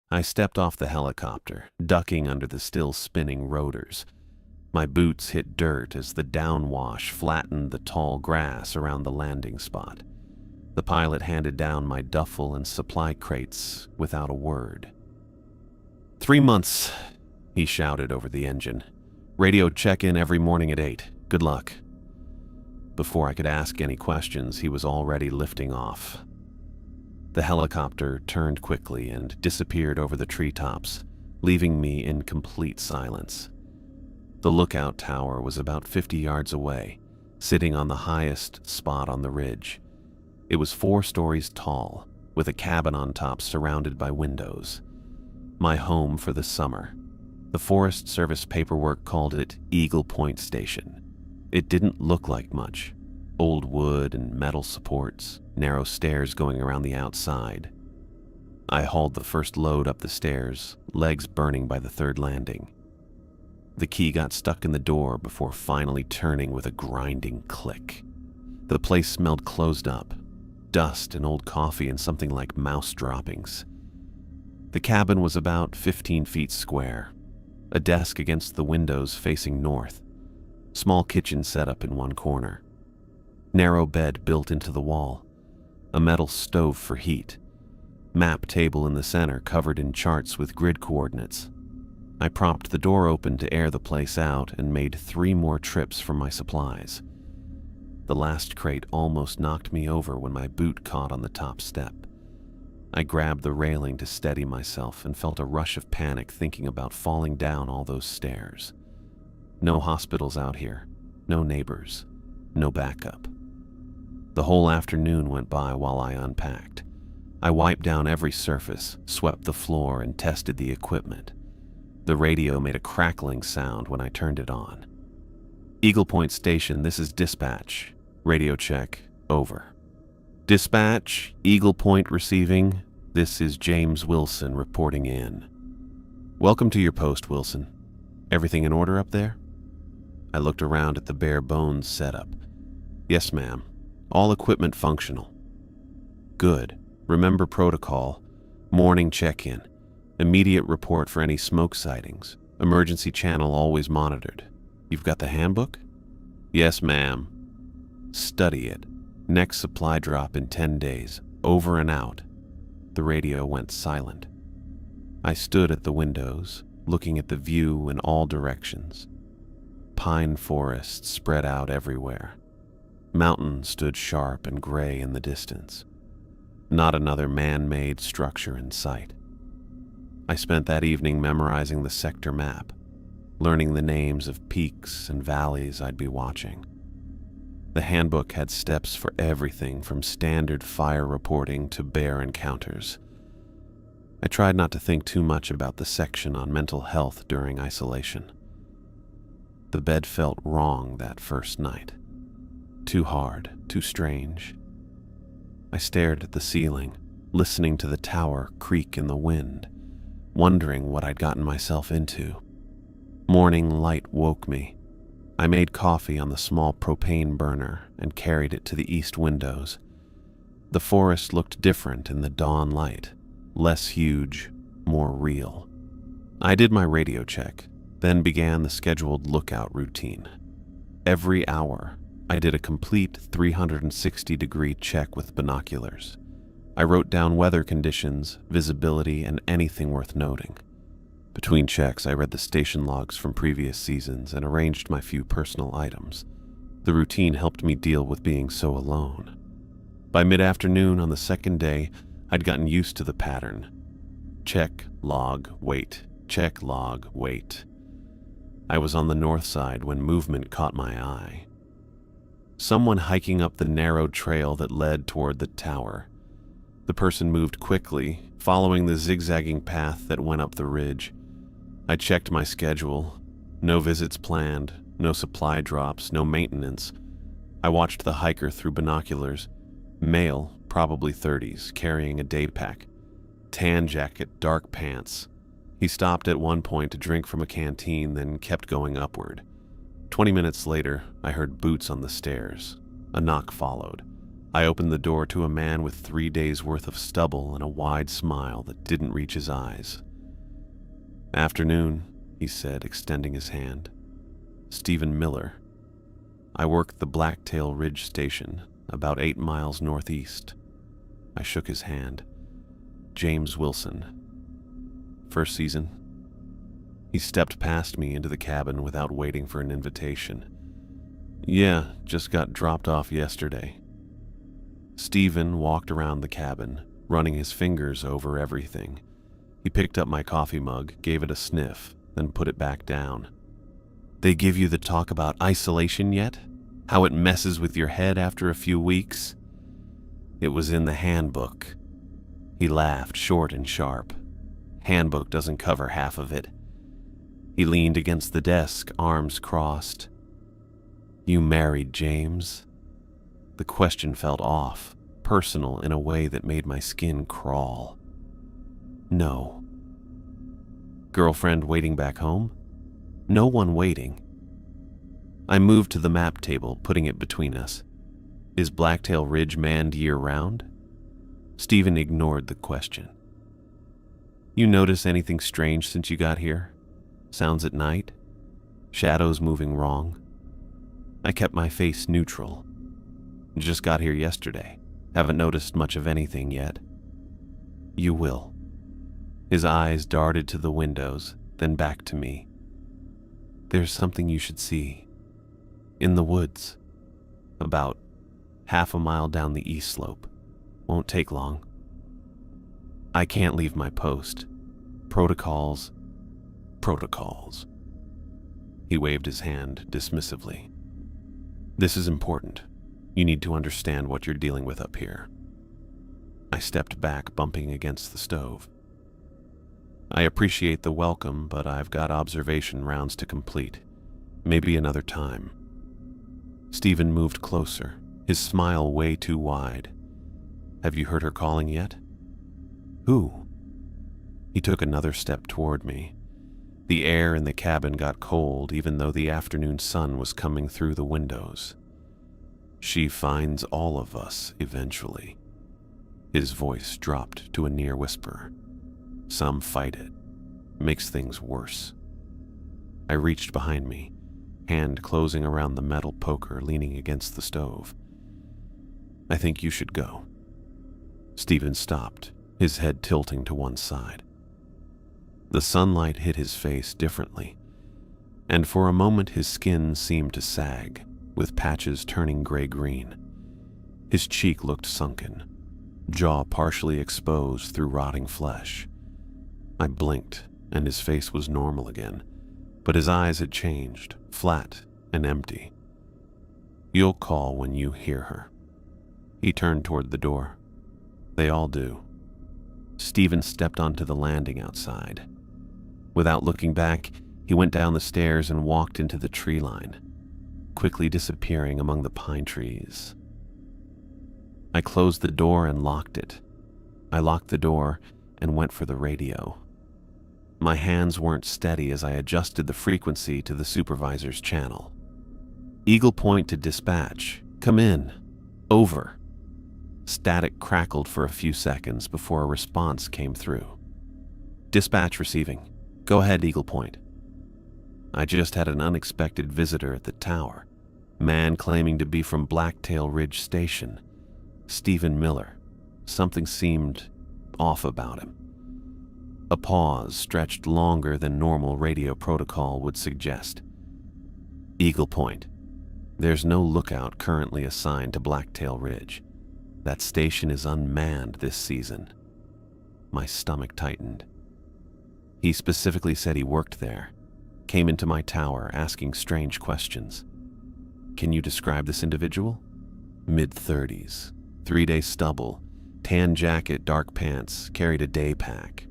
I stepped off the helicopter, ducking under the still spinning rotors. My boots hit dirt as the downwash flattened the tall grass around the landing spot. The pilot handed down my duffel and supply crates without a word. 3 months, he shouted over the engine. Radio check-in every morning at 8. Good luck. Before I could ask any questions, he was already lifting off. The helicopter turned quickly and disappeared over the treetops, leaving me in complete silence. The lookout tower was about 50 yards away, sitting on the highest spot on the ridge. It was 4 stories tall, with a cabin on top surrounded by windows. My home for the summer. The Forest Service paperwork called it Eagle Point Station. It didn't look like much. Old wood and metal supports, narrow stairs going around the outside. I hauled the first load up the stairs, legs burning by the 3rd landing. The key got stuck in the door before finally turning with a grinding click. The place smelled closed up, dust and old coffee and something like mouse droppings. The cabin was about 15 feet square, a desk against the windows facing north, small kitchen set up in one corner, narrow bed built into the wall, a metal stove for heat, map table in the center covered in charts with grid coordinates. I propped the door open to air the place out and made 3 more trips for my supplies. The last crate almost knocked me over when my boot caught on the top step. I grabbed the railing to steady myself and felt a rush of panic thinking about falling down all those stairs. No hospitals out here, no neighbors, no backup. The whole afternoon went by while I unpacked. I wiped down every surface, swept the floor, and tested the equipment. The radio made a crackling sound when I turned it on. Eagle Point Station, this is dispatch. Radio check, over. Dispatch, Eagle Point receiving. This is James Wilson reporting in. Welcome to your post, Wilson. Everything in order up there? I looked around at the bare bones setup. Yes, ma'am. All equipment functional. Good. Remember protocol. Morning check-in. Immediate report for any smoke sightings. Emergency channel always monitored. You've got the handbook? Yes, ma'am. Study it. Next supply drop in 10 days. Over and out. The radio went silent. I stood at the windows, looking at the view in all directions. Pine forests spread out everywhere. Mountains stood sharp and gray in the distance. Not another man-made structure in sight. I spent that evening memorizing the sector map, learning the names of peaks and valleys I'd be watching. The handbook had steps for everything from standard fire reporting to bear encounters. I tried not to think too much about the section on mental health during isolation. The bed felt wrong that first night. Too hard, too strange. I stared at the ceiling, listening to the tower creak in the wind, wondering what I'd gotten myself into. Morning light woke me. I made coffee on the small propane burner and carried it to the east windows. The forest looked different in the dawn light, less huge, more real. I did my radio check, then began the scheduled lookout routine. Every hour, I did a complete 360-degree check with binoculars. I wrote down weather conditions, visibility, and anything worth noting. Between checks, I read the station logs from previous seasons and arranged my few personal items. The routine helped me deal with being so alone. By mid-afternoon on the second day, I'd gotten used to the pattern. Check, log, wait. Check, log, wait. I was on the north side when movement caught my eye. Someone hiking up the narrow trail that led toward the tower. The person moved quickly, following the zigzagging path that went up the ridge. I checked my schedule. No visits planned, no supply drops, no maintenance. I watched the hiker through binoculars. Male, probably 30s, carrying a day pack. Tan jacket, dark pants. He stopped at one point to drink from a canteen, then kept going upward. 20 minutes later, I heard boots on the stairs. A knock followed. I opened the door to a man with 3 days' worth of stubble and a wide smile that didn't reach his eyes. "Afternoon," he said, extending his hand. "Stephen Miller. I work the Blacktail Ridge Station, about 8 miles northeast." I shook his hand. "James Wilson. First season?" He stepped past me into the cabin without waiting for an invitation. "Yeah, just got dropped off yesterday." Stephen walked around the cabin, running his fingers over everything. He picked up my coffee mug, gave it a sniff, then put it back down. "They give you the talk about isolation yet? How it messes with your head after a few weeks?" "It was in the handbook." He laughed, short and sharp. "Handbook doesn't cover half of it." He leaned against the desk, arms crossed. "You married James?" The question felt off, personal in a way that made my skin crawl. "No." "Girlfriend waiting back home?" "No one waiting." I moved to the map table, putting it between us. "Is Blacktail Ridge manned year-round?" Stephen ignored the question. "You notice anything strange since you got here? Sounds at night? Shadows moving wrong?" I kept my face neutral. "Just got here yesterday. Haven't noticed much of anything yet." "You will." His eyes darted to the windows, then back to me. "There's something you should see. In the woods. About half a mile down the east slope. Won't take long." "I can't leave my post. Protocols. Protocols." He waved his hand dismissively. "This is important. You need to understand what you're dealing with up here." I stepped back, bumping against the stove. "I appreciate the welcome, but I've got observation rounds to complete. Maybe another time." Stephen moved closer, his smile way too wide. "Have you heard her calling yet?" "Who?" He took another step toward me. The air in the cabin got cold, even though the afternoon sun was coming through the windows. "She finds all of us eventually." His voice dropped to a near whisper. "Some fight it. Makes things worse." I reached behind me, hand closing around the metal poker leaning against the stove. "I think you should go." Stephen stopped, his head tilting to one side. The sunlight hit his face differently, and for a moment his skin seemed to sag, with patches turning gray-green. His cheek looked sunken, jaw partially exposed through rotting flesh. I blinked, and his face was normal again, but his eyes had changed, flat and empty. "You'll call when you hear her." He turned toward the door. "They all do." Stephen stepped onto the landing outside. Without looking back, he went down the stairs and walked into the tree line, quickly disappearing among the pine trees. I closed the door and locked it. I locked the door and went for the radio. My hands weren't steady as I adjusted the frequency to the supervisor's channel. "Eagle Point to dispatch. Come in. Over." Static crackled for a few seconds before a response came through. "Dispatch receiving. Go ahead, Eagle Point." I just had an unexpected visitor at the tower. Man claiming to be from Blacktail Ridge Station. Stephen Miller. Something seemed off about him. A pause stretched longer than normal radio protocol would suggest. "Eagle Point. There's no lookout currently assigned to Blacktail Ridge. That station is unmanned this season." My stomach tightened. He specifically said he worked there, came into my tower asking strange questions. "Can you describe this individual?" "Mid-30s, 3-day stubble, tan jacket, dark pants, carried a day pack."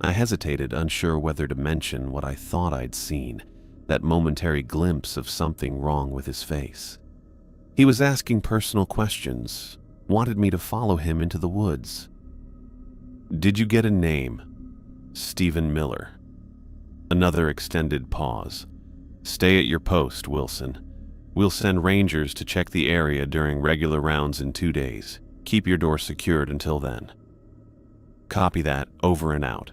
I hesitated, unsure whether to mention what I thought I'd seen, that momentary glimpse of something wrong with his face. He was asking personal questions, wanted me to follow him into the woods. "Did you get a name?" "Stephen Miller." Another extended pause. "Stay at your post, Wilson. We'll send rangers to check the area during regular rounds in 2 days. Keep your door secured until then." "Copy that, over and out."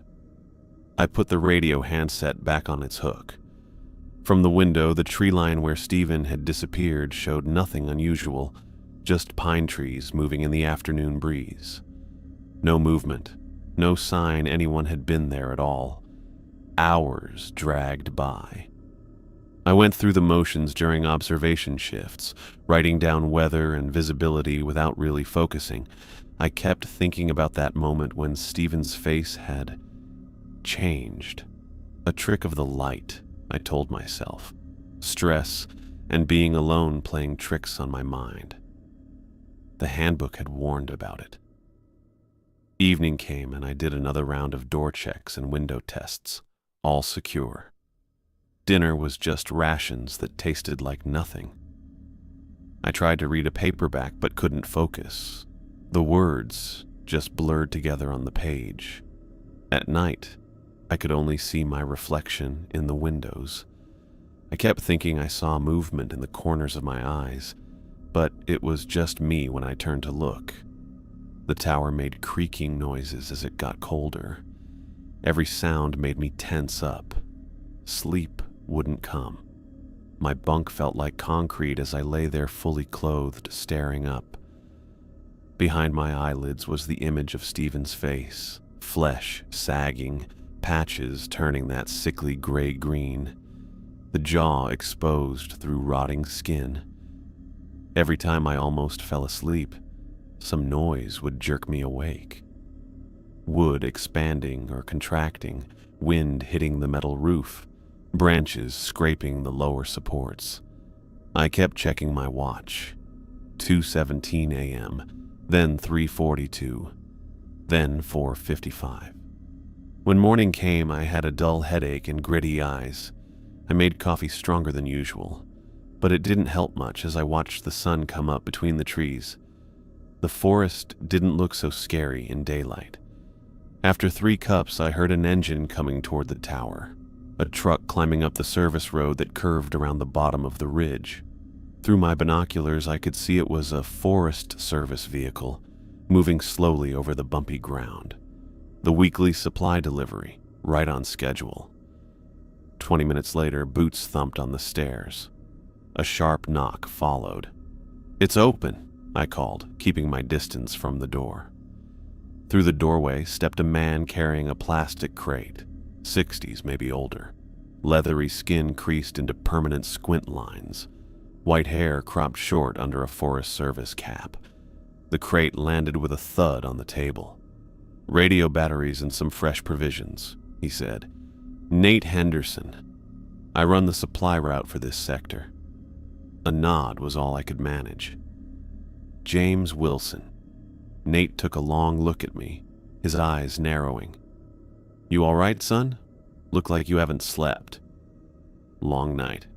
I put the radio handset back on its hook. From the window, the tree line where Stephen had disappeared showed nothing unusual, just pine trees moving in the afternoon breeze. No movement, no sign anyone had been there at all. Hours dragged by. I went through the motions during observation shifts, writing down weather and visibility without really focusing. I kept thinking about that moment when Stephen's face had changed. A trick of the light, I told myself. Stress and being alone playing tricks on my mind. The handbook had warned about it. Evening came and I did another round of door checks and window tests, all secure. Dinner was just rations that tasted like nothing. I tried to read a paperback but couldn't focus. The words just blurred together on the page. At night, I could only see my reflection in the windows. I kept thinking I saw movement in the corners of my eyes, but it was just me when I turned to look. The tower made creaking noises as it got colder. Every sound made me tense up. Sleep wouldn't come. My bunk felt like concrete as I lay there fully clothed, staring up. Behind my eyelids was the image of Stephen's face, flesh sagging, patches turning that sickly gray-green, the jaw exposed through rotting skin. Every time I almost fell asleep, some noise would jerk me awake. Wood expanding or contracting, wind hitting the metal roof, branches scraping the lower supports. I kept checking my watch. 2:17 a.m., then 3:42, then 4:55. When morning came, I had a dull headache and gritty eyes. I made coffee stronger than usual, but it didn't help much as I watched the sun come up between the trees. The forest didn't look so scary in daylight. After 3 cups, I heard an engine coming toward the tower, a truck climbing up the service road that curved around the bottom of the ridge. Through my binoculars, I could see it was a Forest Service vehicle, moving slowly over the bumpy ground. The weekly supply delivery, right on schedule. 20 minutes later, boots thumped on the stairs. A sharp knock followed. "It's open," I called, keeping my distance from the door. Through the doorway stepped a man carrying a plastic crate, 60s, maybe older. Leathery skin creased into permanent squint lines. White hair cropped short under a Forest Service cap. The crate landed with a thud on the table. "Radio batteries and some fresh provisions," he said. "Nate Henderson. I run the supply route for this sector." A nod was all I could manage. "James Wilson." Nate took a long look at me, his eyes narrowing. "You all right, son? Look like you haven't slept." "Long night."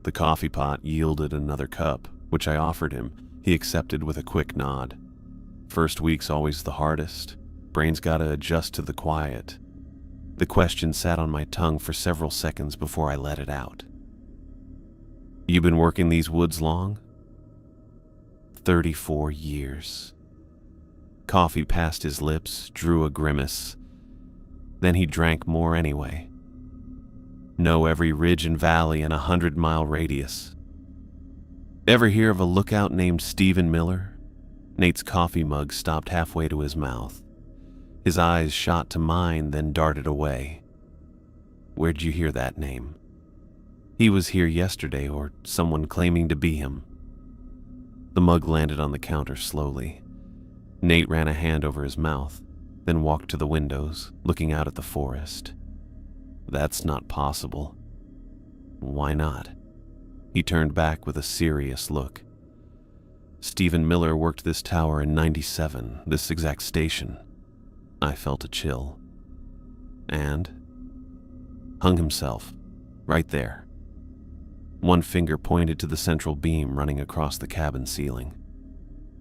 The coffee pot yielded another cup, which I offered him. He accepted with a quick nod. "First week's always the hardest. Brain's gotta adjust to the quiet." The question sat on my tongue for several seconds before I let it out. "You been working these woods long?" 34 years. Coffee passed his lips, drew a grimace. Then he drank more anyway. "Know every ridge and valley in a 100-mile radius." "Ever hear of a lookout named Stephen Miller?" Nate's coffee mug stopped halfway to his mouth. His eyes shot to mine, then darted away. "Where'd you hear that name?" "He was here yesterday, or someone claiming to be him." The mug landed on the counter slowly. Nate ran a hand over his mouth, then walked to the windows, looking out at the forest. "That's not possible." "Why not?" He turned back with a serious look. "Stephen Miller worked this tower in '97, this exact station." I felt a chill. "And?" "Hung himself, right there." One finger pointed to the central beam running across the cabin ceiling.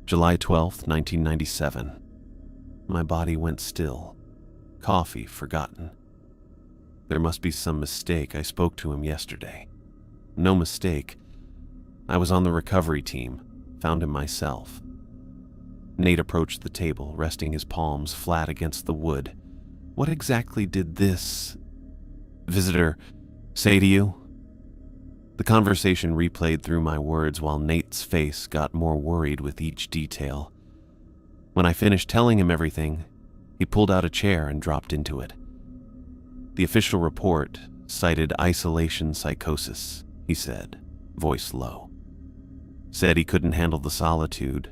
"July 12th, 1997. My body went still. Coffee forgotten. There must be some mistake. I spoke to him yesterday. No mistake. I was on the recovery team, found him myself. Nate approached the table, resting his palms flat against the wood. What exactly did this visitor say to you? The conversation replayed through my words while Nate's face got more worried with each detail. When I finished telling him everything, he pulled out a chair and dropped into it. The official report cited isolation psychosis, he said, voice low. Said he couldn't handle the solitude,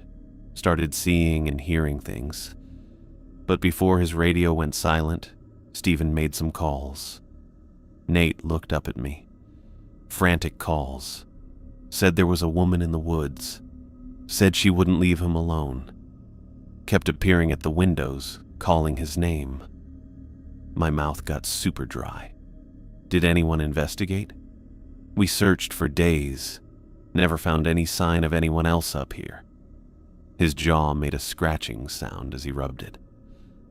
started seeing and hearing things. But before his radio went silent, Stephen made some calls. Nate looked up at me. Frantic calls. Said there was a woman in the woods. Said she wouldn't leave him alone. Kept appearing at the windows, calling his name. My mouth got super dry. Did anyone investigate? We searched for days. Never found any sign of anyone else up here. His jaw made a scratching sound as he rubbed it.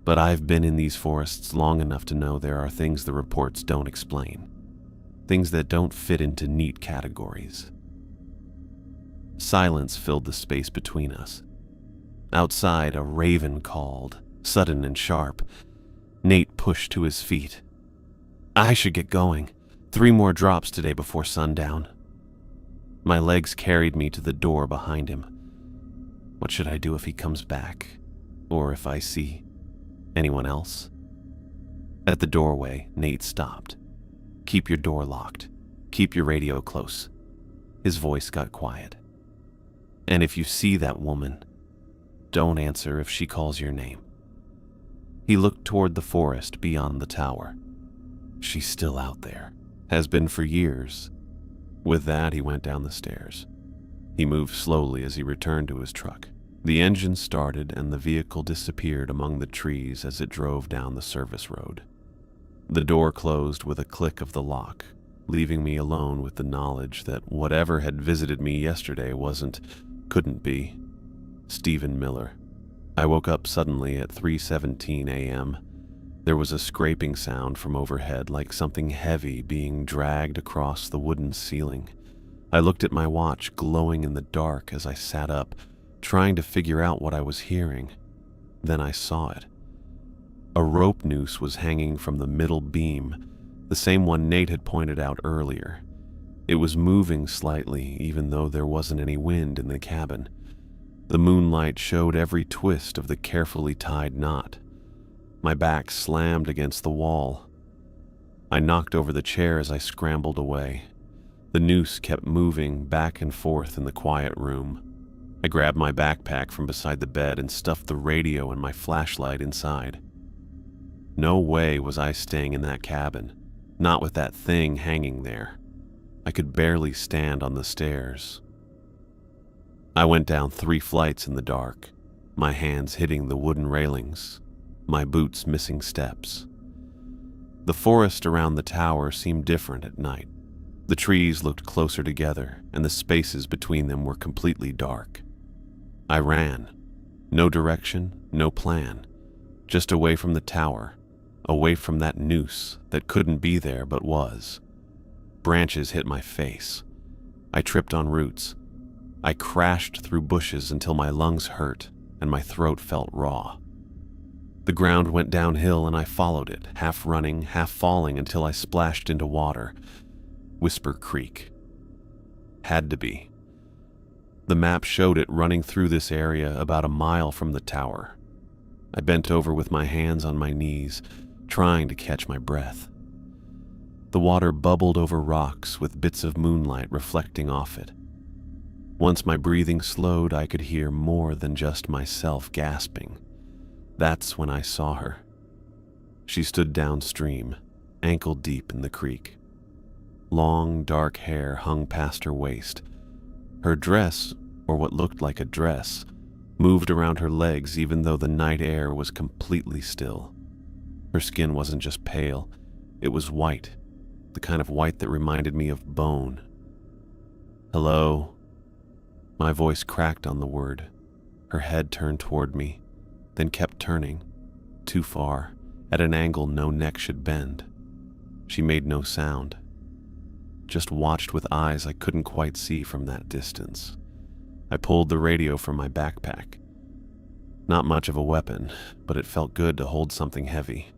But I've been in these forests long enough to know there are things the reports don't explain. Things that don't fit into neat categories. Silence filled the space between us. Outside, a raven called, sudden and sharp. Nate pushed to his feet. I should get going. 3 more drops today before sundown. My legs carried me to the door behind him. What should I do if he comes back? Or if I see anyone else? At the doorway, Nate stopped. Keep your door locked. Keep your radio close. His voice got quiet. And if you see that woman, don't answer if she calls your name. He looked toward the forest beyond the tower. She's still out there. Has been for years. With that, he went down the stairs. He moved slowly as he returned to his truck. The engine started and the vehicle disappeared among the trees as it drove down the service road. The door closed with a click of the lock, leaving me alone with the knowledge that whatever had visited me yesterday couldn't be Stephen Miller. I woke up suddenly at 3:17 a.m. There was a scraping sound from overhead, like something heavy being dragged across the wooden ceiling. I looked at my watch, glowing in the dark as I sat up, trying to figure out what I was hearing. Then I saw it. A rope noose was hanging from the middle beam, the same one Nate had pointed out earlier. It was moving slightly, even though there wasn't any wind in the cabin. The moonlight showed every twist of the carefully tied knot. My back slammed against the wall. I knocked over the chair as I scrambled away. The noose kept moving back and forth in the quiet room. I grabbed my backpack from beside the bed and stuffed the radio and my flashlight inside. No way was I staying in that cabin, not with that thing hanging there. I could barely stand on the stairs. I went down 3 flights in the dark, my hands hitting the wooden railings, my boots missing steps. The forest around the tower seemed different at night. The trees looked closer together, and the spaces between them were completely dark. I ran. No direction, no plan. Just away from the tower, away from that noose that couldn't be there but was. Branches hit my face. I tripped on roots. I crashed through bushes until my lungs hurt and my throat felt raw. The ground went downhill and I followed it, half running, half falling until I splashed into water. Whisper Creek. Had to be. The map showed it running through this area about a mile from the tower. I bent over with my hands on my knees, trying to catch my breath. The water bubbled over rocks with bits of moonlight reflecting off it. Once my breathing slowed, I could hear more than just myself gasping. That's when I saw her. She stood downstream, ankle deep in the creek. Long, dark hair hung past her waist. Her dress, or what looked like a dress, moved around her legs even though the night air was completely still. Her skin wasn't just pale, it was white, the kind of white that reminded me of bone. Hello? My voice cracked on the word. Her head turned toward me, then kept turning, too far, at an angle no neck should bend. She made no sound. just watched with eyes I couldn't quite see from that distance. I pulled the radio from my backpack. Not much of a weapon, but it felt good to hold something heavy.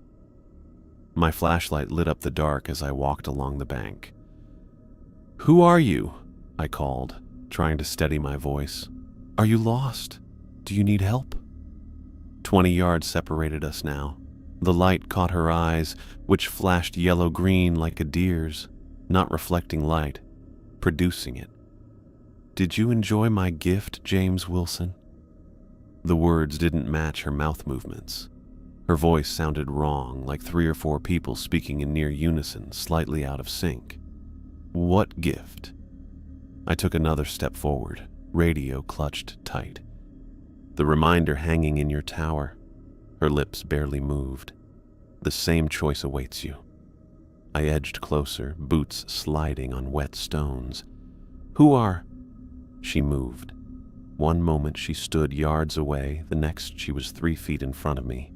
My flashlight lit up the dark as I walked along the bank. "Who are you?" I called, trying to steady my voice. "Are you lost? Do you need help?" 20 yards separated us now. The light caught her eyes, which flashed yellow-green like a deer's, not reflecting light, producing it. "Did you enjoy my gift, James Wilson?" The words didn't match her mouth movements. Her voice sounded wrong, like 3 or 4 people speaking in near unison, slightly out of sync. "What gift?" I took another step forward, radio clutched tight. "The reminder hanging in your tower." Her lips barely moved. "The same choice awaits you." I edged closer, boots sliding on wet stones. "Who are—" She moved. One moment she stood yards away, the next she was 3 feet in front of me.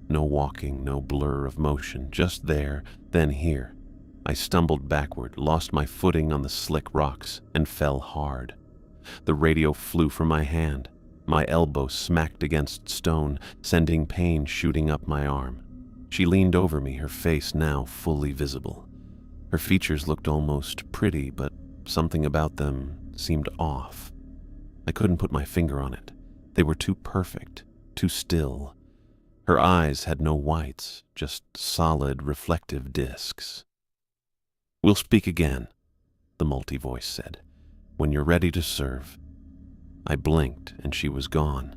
No walking, no blur of motion, just there, then here. I stumbled backward, lost my footing on the slick rocks, and fell hard. The radio flew from my hand. My elbow smacked against stone, sending pain shooting up my arm. She leaned over me, her face now fully visible. Her features looked almost pretty, but something about them seemed off. I couldn't put my finger on it. They were too perfect, too still. Her eyes had no whites, just solid, reflective discs. "We'll speak again," the multi-voice said, "when you're ready to serve." I blinked, and she was gone.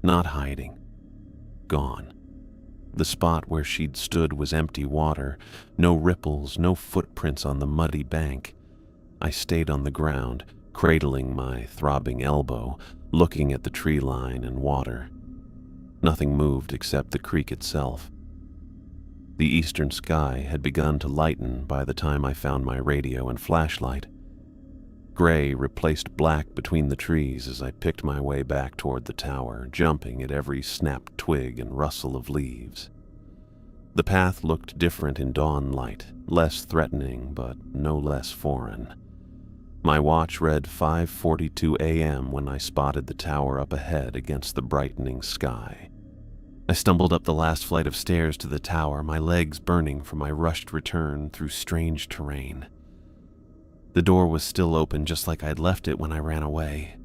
Not hiding. Gone. The spot where she'd stood was empty water, no ripples, no footprints on the muddy bank. I stayed on the ground, cradling my throbbing elbow, looking at the tree line and water. Nothing moved except the creek itself. The eastern sky had begun to lighten by the time I found my radio and flashlight. Gray replaced black between the trees as I picked my way back toward the tower, jumping at every snapped twig and rustle of leaves. The path looked different in dawn light, less threatening but no less foreign. My watch read 5:42 a.m. when I spotted the tower up ahead against the brightening sky. I stumbled up the last flight of stairs to the tower, my legs burning from my rushed return through strange terrain. The door was still open, just like I'd left it when I ran away.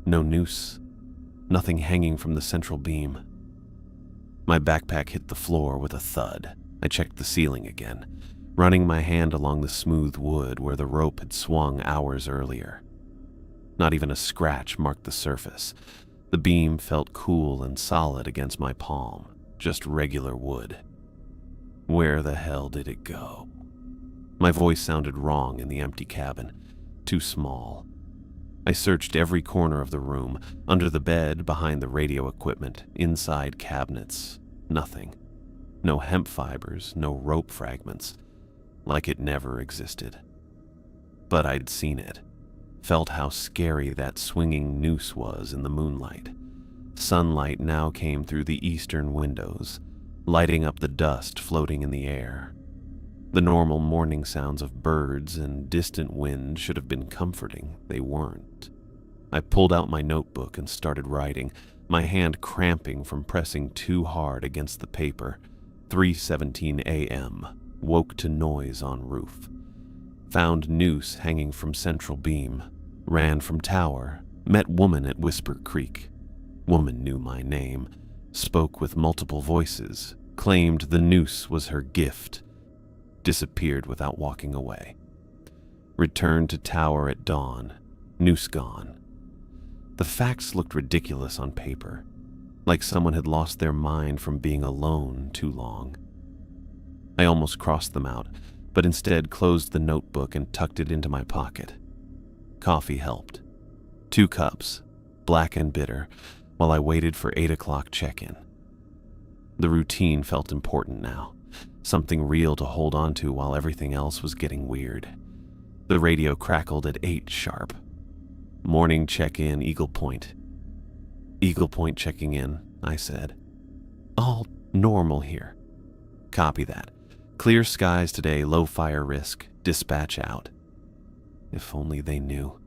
No noose, nothing hanging from the central beam. My backpack hit the floor with a thud. I checked the ceiling again, running my hand along the smooth wood where the rope had swung hours earlier. Not even a scratch marked the surface. The beam felt cool and solid against my palm, just regular wood. Where the hell did it go? My voice sounded wrong in the empty cabin, too small. I searched every corner of the room, under the bed, behind the radio equipment, inside cabinets. Nothing. No hemp fibers, no rope fragments. Like it never existed. But I'd seen it. Felt how scary that swinging noose was in the moonlight. Sunlight now came through the eastern windows, lighting up the dust floating in the air. The normal morning sounds of birds and distant wind should have been comforting. They weren't. I pulled out my notebook and started writing, my hand cramping from pressing too hard against the paper. 3:17 a.m. Woke to noise on roof. Found noose hanging from central beam. Ran from tower. Met woman at Whisper Creek. Woman knew my name. Spoke with multiple voices. Claimed the noose was her gift. Disappeared without walking away. Returned to tower at dawn. Noose gone. The facts looked ridiculous on paper, like someone had lost their mind from being alone too long. I almost crossed them out, but instead closed the notebook and tucked it into my pocket. Coffee helped. 2 cups, black and bitter, while I waited for 8 o'clock check-in. The routine felt important now, something real to hold on to while everything else was getting weird. The radio crackled at 8 sharp. Morning check-in, Eagle Point. Eagle Point checking in, I said. All normal here. Copy that. Clear skies today, low fire risk, dispatch out. If only they knew.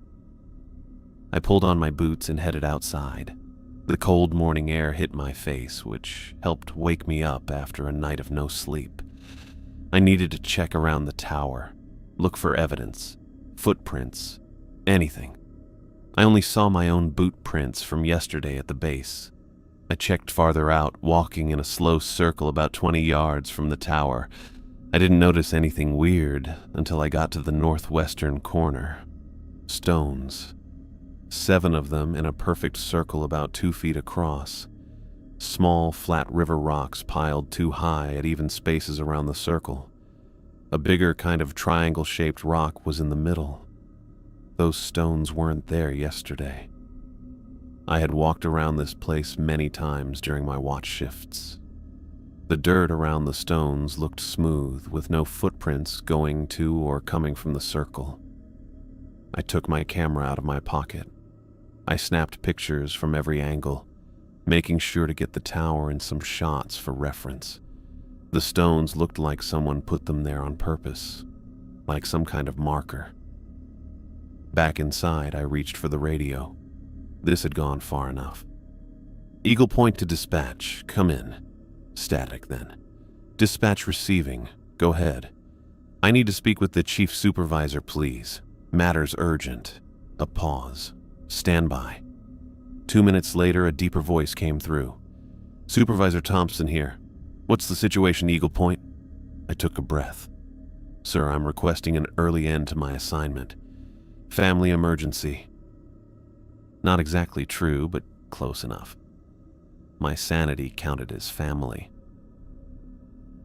I pulled on my boots and headed outside. The cold morning air hit my face, which helped wake me up after a night of no sleep. I needed to check around the tower, look for evidence, footprints, anything. I only saw my own boot prints from yesterday at the base. I checked farther out, walking in a slow circle about 20 yards from the tower. I didn't notice anything weird until I got to the northwestern corner. Stones. 7 of them in a perfect circle about 2 feet across. Small, flat river rocks piled too high at even spaces around the circle. A bigger kind of triangle-shaped rock was in the middle. Those stones weren't there yesterday. I had walked around this place many times during my watch shifts. The dirt around the stones looked smooth, with no footprints going to or coming from the circle. I took my camera out of my pocket. I snapped pictures from every angle, making sure to get the tower in some shots for reference. The stones looked like someone put them there on purpose, like some kind of marker. Back inside, I reached for the radio. This had gone far enough. Eagle Point to dispatch, come in. Static then. Dispatch receiving, go ahead. I need to speak with the chief supervisor, please. Matters urgent. A pause. Stand by. 2 minutes later, a deeper voice came through. Supervisor Thompson here. What's the situation, Eagle Point? I took a breath. Sir, I'm requesting an early end to my assignment. Family emergency. Not exactly true, but close enough. My sanity counted as family.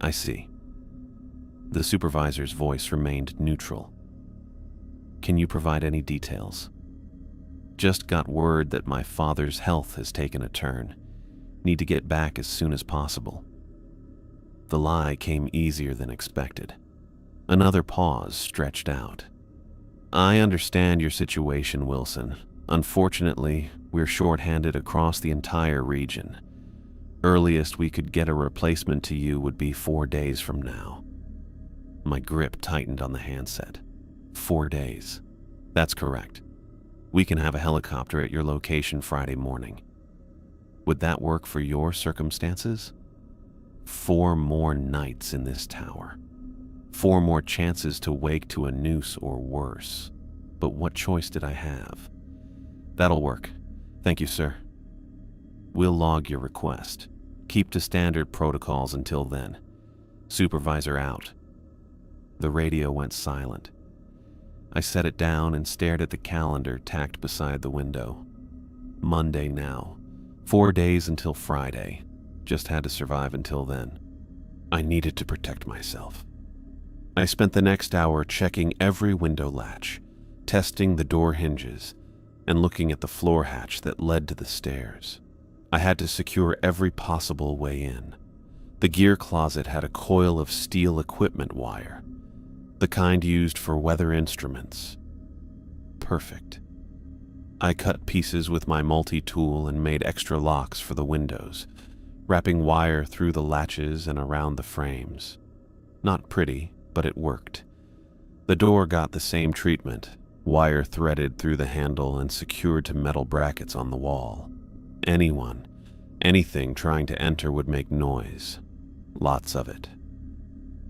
I see. The supervisor's voice remained neutral. Can you provide any details? Just got word that my father's health has taken a turn. Need to get back as soon as possible. The lie came easier than expected. Another pause stretched out. I understand your situation, Wilson. Unfortunately, we're short-handed across the entire region. Earliest we could get a replacement to you would be 4 days from now. My grip tightened on the handset. 4 days. That's correct. We can have a helicopter at your location Friday morning. Would that work for your circumstances? 4 more nights in this tower. 4 more chances to wake to a noose or worse. But what choice did I have? That'll work. Thank you, sir. We'll log your request. Keep to standard protocols until then. Supervisor out. The radio went silent. I set it down and stared at the calendar tacked beside the window. Monday now. 4 days until Friday. Just had to survive until then. I needed to protect myself. I spent the next hour checking every window latch, testing the door hinges, and looking at the floor hatch that led to the stairs. I had to secure every possible way in. The gear closet had a coil of steel equipment wire, the kind used for weather instruments. Perfect. I cut pieces with my multi-tool and made extra locks for the windows, wrapping wire through the latches and around the frames. Not pretty, but it worked. The door got the same treatment, wire threaded through the handle and secured to metal brackets on the wall. Anyone, anything trying to enter would make noise. Lots of it.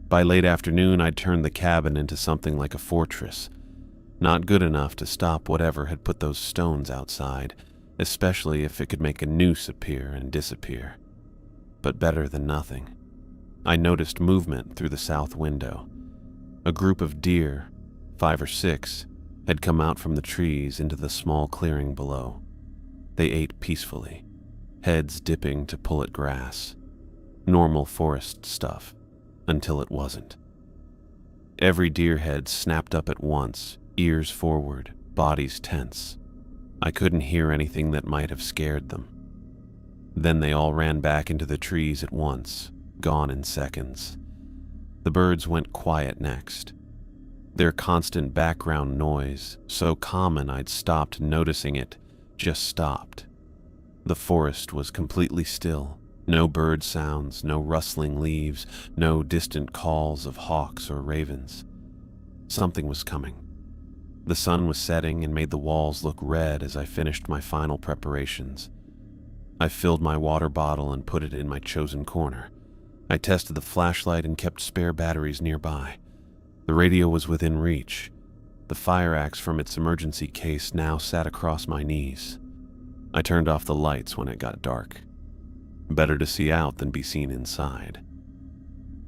By late afternoon, I'd turned the cabin into something like a fortress. Not good enough to stop whatever had put those stones outside, especially if it could make a noose appear and disappear. But better than nothing. I noticed movement through the south window. A group of deer, 5 or 6, had come out from the trees into the small clearing below. They ate peacefully, heads dipping to pull at grass. Normal forest stuff, until it wasn't. Every deer head snapped up at once, ears forward, bodies tense. I couldn't hear anything that might have scared them. Then they all ran back into the trees at once, gone in seconds. The birds went quiet next. Their constant background noise, so common I'd stopped noticing it, just stopped. The forest was completely still, No bird sounds, no rustling leaves, no distant calls of hawks or ravens. Something was coming. The sun was setting and made the walls look red as I finished my final preparations. I filled my water bottle and put it in my chosen corner. I tested the flashlight and kept spare batteries nearby. The radio was within reach. The fire axe from its emergency case now sat across my knees. I turned off the lights when it got dark. Better to see out than be seen inside.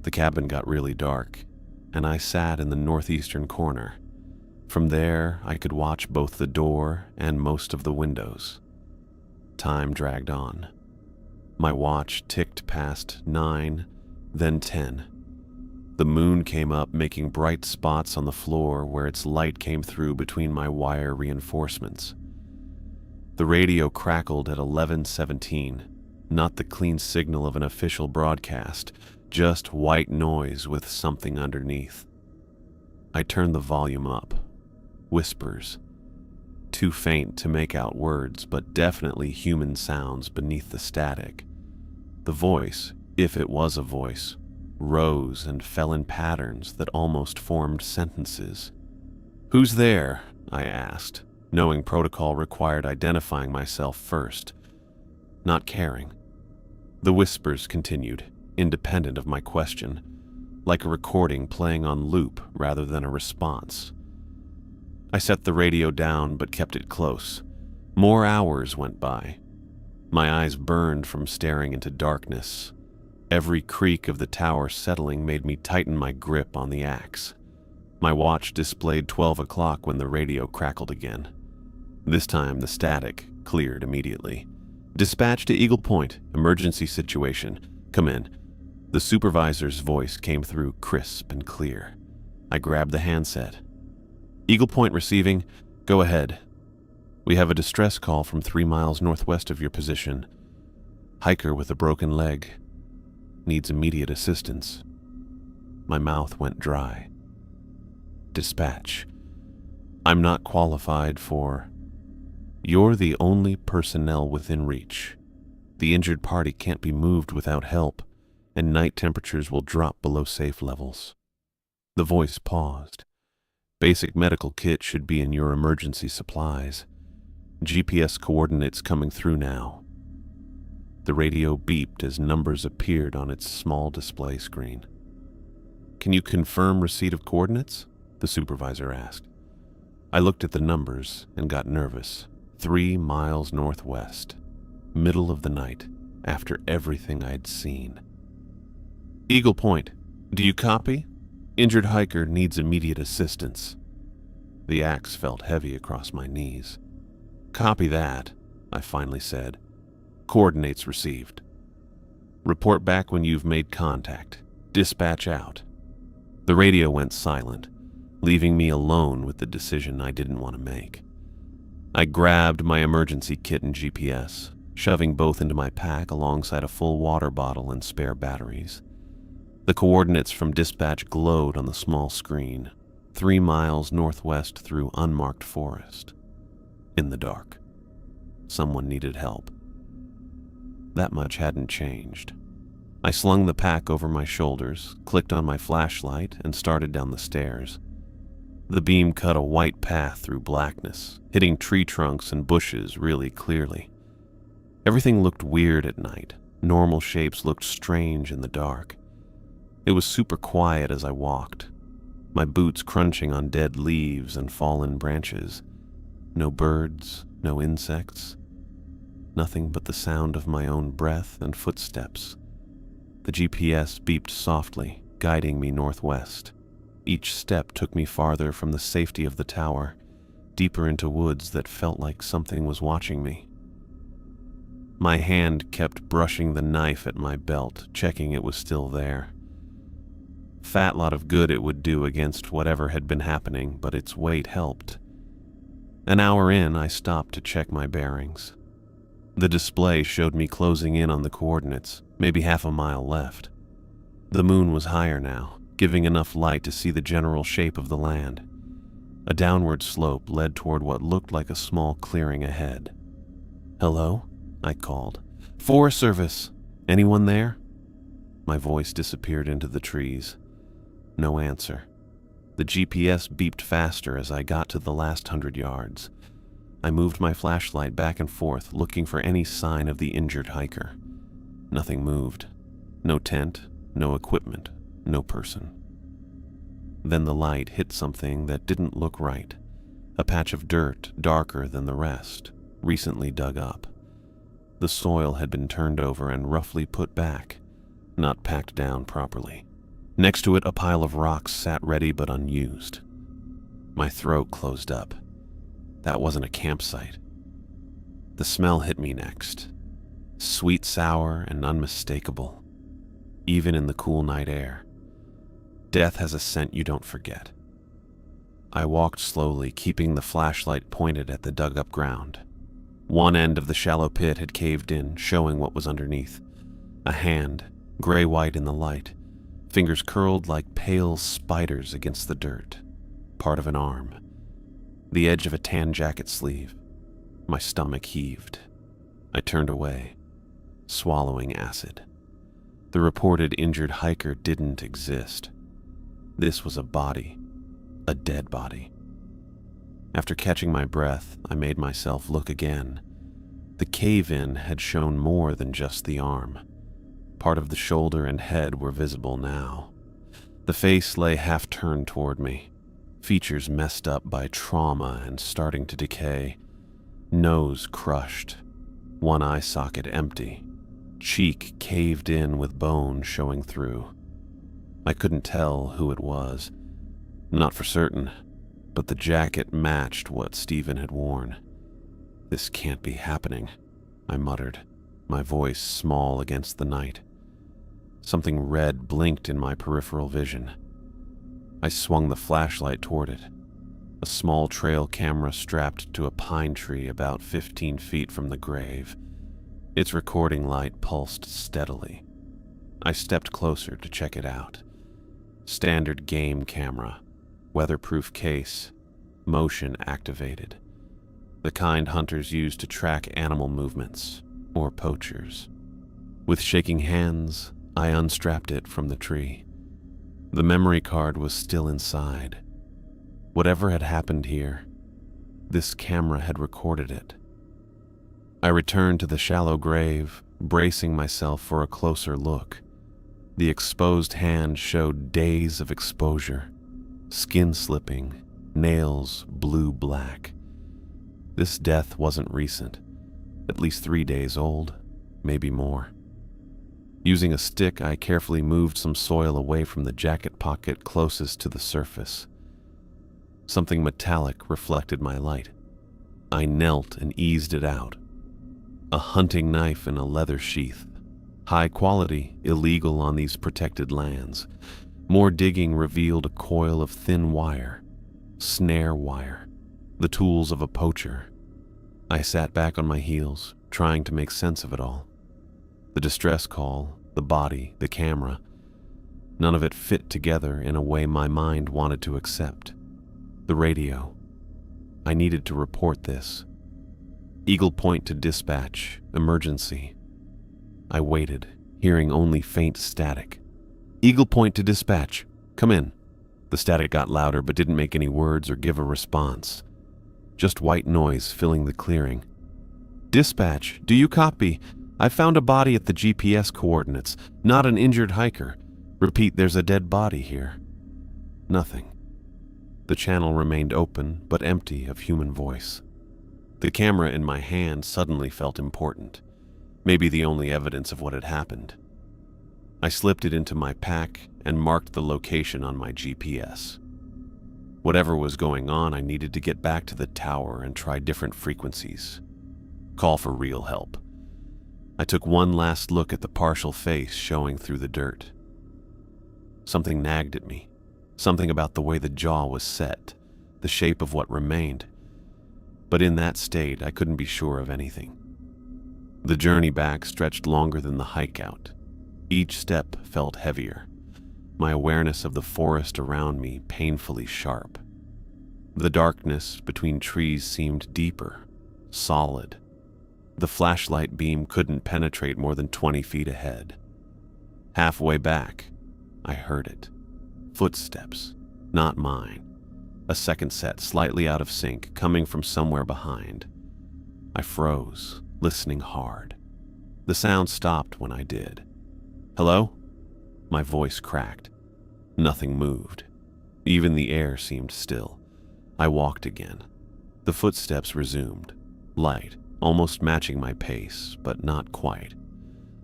The cabin got really dark, and I sat in the northeastern corner. From there, I could watch both the door and most of the windows. Time dragged on. My watch ticked past 9, then 10. The moon came up, making bright spots on the floor where its light came through between my wire reinforcements. The radio crackled at 11:17, not the clean signal of an official broadcast, just white noise with something underneath. I turned the volume up. Whispers. Too faint to make out words, but definitely human sounds beneath the static. The voice, if it was a voice, rose and fell in patterns that almost formed sentences. "Who's there?" I asked, knowing protocol required identifying myself first, not caring. The whispers continued, independent of my question, like a recording playing on loop rather than a response. I set the radio down but kept it close. More hours went by. My eyes burned from staring into darkness. Every creak of the tower settling made me tighten my grip on the axe. My watch displayed 12 o'clock when the radio crackled again. This time the static cleared immediately. "Dispatch to Eagle Point, emergency situation. Come in." The supervisor's voice came through crisp and clear. I grabbed the handset. "Eagle Point receiving. Go ahead. We have a distress call from 3 miles northwest of your position. Hiker with a broken leg. Needs immediate assistance." My mouth went dry. Dispatch. "I'm not qualified for..." "You're the only personnel within reach. The injured party can't be moved without help, and night temperatures will drop below safe levels." The voice paused. "Basic medical kit should be in your emergency supplies. GPS coordinates coming through now." The radio beeped as numbers appeared on its small display screen. "Can you confirm receipt of coordinates?" the supervisor asked. I looked at the numbers and got nervous. 3 miles northwest. Middle of the night, after everything I'd seen. "Eagle Point, do you copy? Injured hiker needs immediate assistance." The axe felt heavy across my knees. "Copy that," I finally said. "Coordinates received. Report back when you've made contact. Dispatch out." The radio went silent, leaving me alone with the decision I didn't want to make. I grabbed my emergency kit and GPS, shoving both into my pack alongside a full water bottle and spare batteries. The coordinates from dispatch glowed on the small screen, 3 miles northwest through unmarked forest. In the dark. Someone needed help. That much hadn't changed. I slung the pack over my shoulders, clicked on my flashlight, and started down the stairs. The beam cut a white path through blackness, hitting tree trunks and bushes really clearly. Everything looked weird at night. Normal shapes looked strange in the dark. It was super quiet as I walked, my boots crunching on dead leaves and fallen branches. No birds, no insects. Nothing but the sound of my own breath and footsteps. The GPS beeped softly, guiding me northwest. Each step took me farther from the safety of the tower, deeper into woods that felt like something was watching me. My hand kept brushing the knife at my belt, checking it was still there. Fat lot of good it would do against whatever had been happening, but its weight helped. An hour in, I stopped to check my bearings. The display showed me closing in on the coordinates, maybe half a mile left. The moon was higher now, giving enough light to see the general shape of the land. A downward slope led toward what looked like a small clearing ahead. "Hello?" I called. "Forest Service." Anyone there?" My voice disappeared into the trees. No answer. The GPS beeped faster as I got to the last 100 yards. I moved my flashlight back and forth, looking for any sign of the injured hiker. Nothing moved. No tent, no equipment, no person. Then the light hit something that didn't look right. A patch of dirt, darker than the rest, recently dug up. The soil had been turned over and roughly put back, not packed down properly. Next to it, a pile of rocks sat ready but unused. My throat closed up. That wasn't a campsite. The smell hit me next. Sweet, sour, and unmistakable, even in the cool night air. Death has a scent you don't forget. I walked slowly, keeping the flashlight pointed at the dug-up ground. One end of the shallow pit had caved in, showing what was underneath. A hand, gray-white in the light, fingers curled like pale spiders against the dirt. Part of an arm. The edge of a tan jacket sleeve. My stomach heaved. I turned away, swallowing acid. The reported injured hiker didn't exist. This was a body, a dead body. After catching my breath, I made myself look again. The cave-in had shown more than just the arm. Part of the shoulder and head were visible now. The face lay half-turned toward me, features messed up by trauma and starting to decay. Nose crushed, one eye socket empty, cheek caved in with bone showing through. I couldn't tell who it was. Not for certain, but the jacket matched what Stephen had worn. "This can't be happening," I muttered, my voice small against the night. Something red blinked in my peripheral vision. I swung the flashlight toward it. A small trail camera strapped to a pine tree about 15 feet from the grave. Its recording light pulsed steadily. I stepped closer to check it out. Standard game camera, weatherproof case, motion activated. The kind hunters use to track animal movements, or poachers. With shaking hands, I unstrapped it from the tree. The memory card was still inside. Whatever had happened here, this camera had recorded it. I returned to the shallow grave, bracing myself for a closer look. The exposed hand showed days of exposure, skin slipping, nails blue-black. This death wasn't recent, at least 3 days old, maybe more. Using a stick, I carefully moved some soil away from the jacket pocket closest to the surface. Something metallic reflected my light. I knelt and eased it out. A hunting knife in a leather sheath. High quality, illegal on these protected lands. More digging revealed a coil of thin wire. Snare wire. The tools of a poacher. I sat back on my heels, trying to make sense of it all. The distress call, the body, the camera. None of it fit together in a way my mind wanted to accept. The radio. I needed to report this. Eagle Point to dispatch, emergency. I waited, hearing only faint static. "Eagle Point to dispatch. Come in." The static got louder but didn't make any words or give a response. Just white noise filling the clearing. "Dispatch, do you copy? I found a body at the GPS coordinates, not an injured hiker. Repeat, there's a dead body here." Nothing. The channel remained open but empty of human voice. The camera in my hand suddenly felt important. Maybe the only evidence of what had happened. I slipped it into my pack and marked the location on my GPS. Whatever was going on, I needed to get back to the tower and try different frequencies. Call for real help. I took one last look at the partial face showing through the dirt. Something nagged at me. Something about the way the jaw was set, the shape of what remained. But in that state, I couldn't be sure of anything. The journey back stretched longer than the hike out. Each step felt heavier. My awareness of the forest around me painfully sharp. The darkness between trees seemed deeper, solid. The flashlight beam couldn't penetrate more than 20 feet ahead. Halfway back, I heard it. Footsteps, not mine. A second set, slightly out of sync, coming from somewhere behind. I froze, listening hard. The sound stopped when I did. "Hello?" My voice cracked. Nothing moved. Even the air seemed still. I walked again. The footsteps resumed, light, almost matching my pace, but not quite.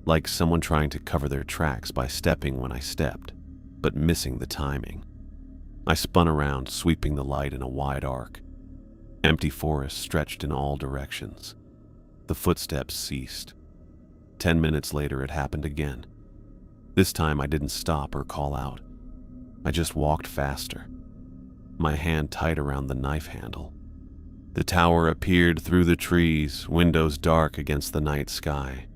Like someone trying to cover their tracks by stepping when I stepped, but missing the timing. I spun around, sweeping the light in a wide arc. Empty forest stretched in all directions. The footsteps ceased. 10 minutes later, it happened again. This time I didn't stop or call out. I just walked faster, my hand tight around the knife handle. The tower appeared through the trees, windows dark against the night sky.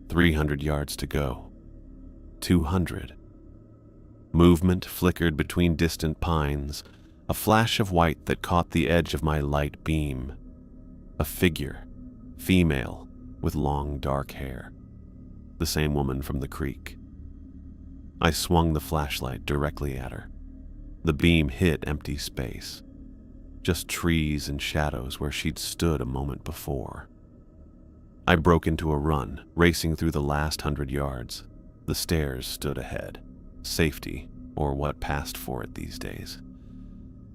300 yards to go. 200. Movement flickered between distant pines, a flash of white that caught the edge of my light beam. A figure, female, with long dark hair. The same woman from the creek. I swung the flashlight directly at her. The beam hit empty space. Just trees and shadows where she'd stood a moment before. I broke into a run, racing through the last 100 yards. The stairs stood ahead. Safety, or what passed for it these days.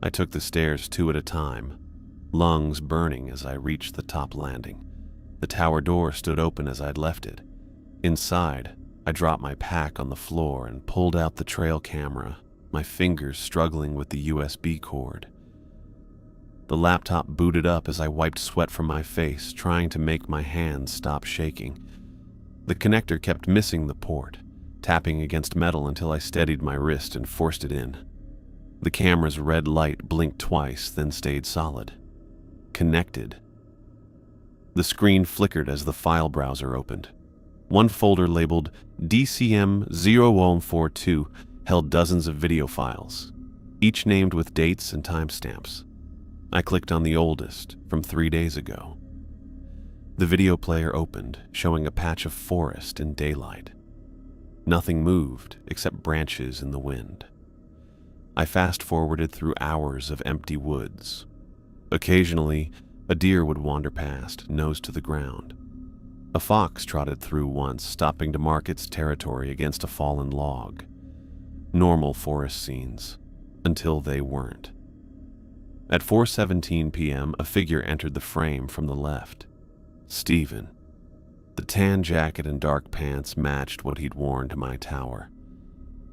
I took the stairs 2 at a time, lungs burning as I reached the top landing. The tower door stood open as I'd left it. Inside, I dropped my pack on the floor and pulled out the trail camera, my fingers struggling with the USB cord. The laptop booted up as I wiped sweat from my face, trying to make my hands stop shaking. The connector kept missing the port, tapping against metal until I steadied my wrist and forced it in. The camera's red light blinked twice, then stayed solid. Connected. The screen flickered as the file browser opened. One folder labeled DCM0142 held dozens of video files, each named with dates and timestamps. I clicked on the oldest, from 3 days ago. The video player opened, showing a patch of forest in daylight. Nothing moved except branches in the wind. I fast-forwarded through hours of empty woods. Occasionally, a deer would wander past, nose to the ground. A fox trotted through once, stopping to mark its territory against a fallen log. Normal forest scenes, until they weren't. At 4:17 p.m., a figure entered the frame from the left. Stephen. The tan jacket and dark pants matched what he'd worn to my tower.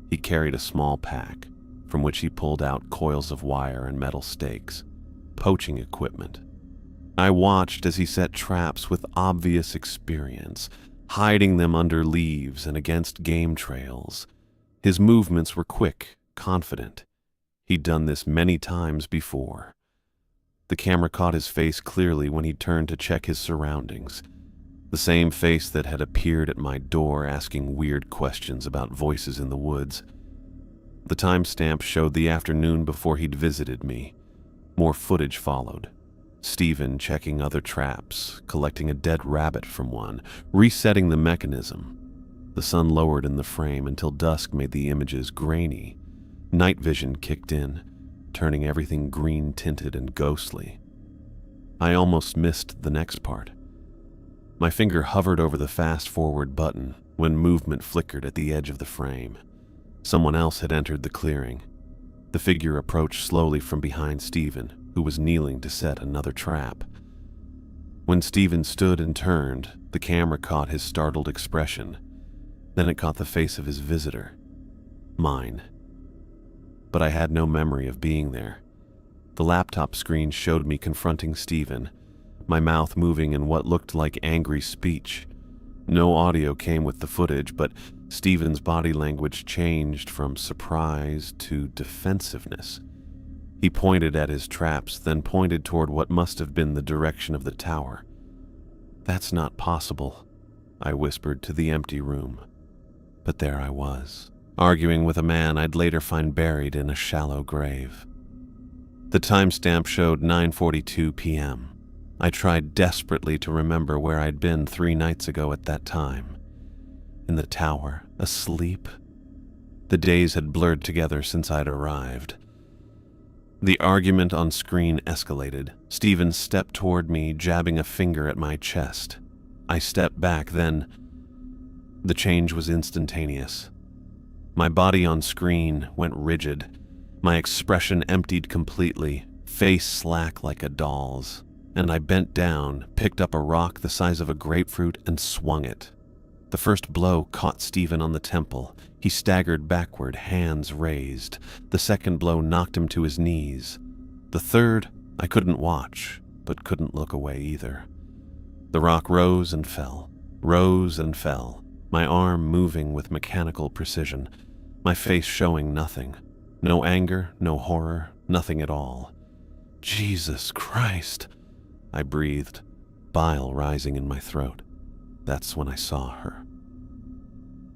He carried a small pack, from which he pulled out coils of wire and metal stakes, poaching equipment. I watched as he set traps with obvious experience, hiding them under leaves and against game trails. His movements were quick, confident. He'd done this many times before. The camera caught his face clearly when he turned to check his surroundings. The same face that had appeared at my door asking weird questions about voices in the woods. The timestamp showed the afternoon before he'd visited me. More footage followed. Stephen checking other traps, collecting a dead rabbit from one, resetting the mechanism. The sun lowered in the frame until dusk made the images grainy. Night vision kicked in, turning everything green-tinted and ghostly. I almost missed the next part. My finger hovered over the fast-forward button when movement flickered at the edge of the frame. Someone else had entered the clearing. The figure approached slowly from behind Stephen, who was kneeling to set another trap. When Stephen stood and turned, the camera caught his startled expression. Then it caught the face of his visitor. Mine. But I had no memory of being there. The laptop screen showed me confronting Stephen, my mouth moving in what looked like angry speech. No audio came with the footage, but Stephen's body language changed from surprise to defensiveness. He pointed at his traps, then pointed toward what must have been the direction of the tower. "That's not possible," I whispered to the empty room. But there I was, arguing with a man I'd later find buried in a shallow grave. The timestamp showed 9:42 p.m. I tried desperately to remember where I'd been 3 nights ago at that time. In the tower, asleep. The days had blurred together since I'd arrived. The argument on screen escalated. Steven stepped toward me, jabbing a finger at my chest. I stepped back, then the change was instantaneous. My body on screen went rigid. My expression emptied completely, face slack like a doll's, and I bent down, picked up a rock the size of a grapefruit, and swung it. The first blow caught Steven on the temple. He staggered backward, hands raised. The second blow knocked him to his knees. The third, I couldn't watch, but couldn't look away either. The rock rose and fell, my arm moving with mechanical precision, my face showing nothing. No anger, no horror, nothing at all. Jesus Christ, I breathed, bile rising in my throat. That's when I saw her.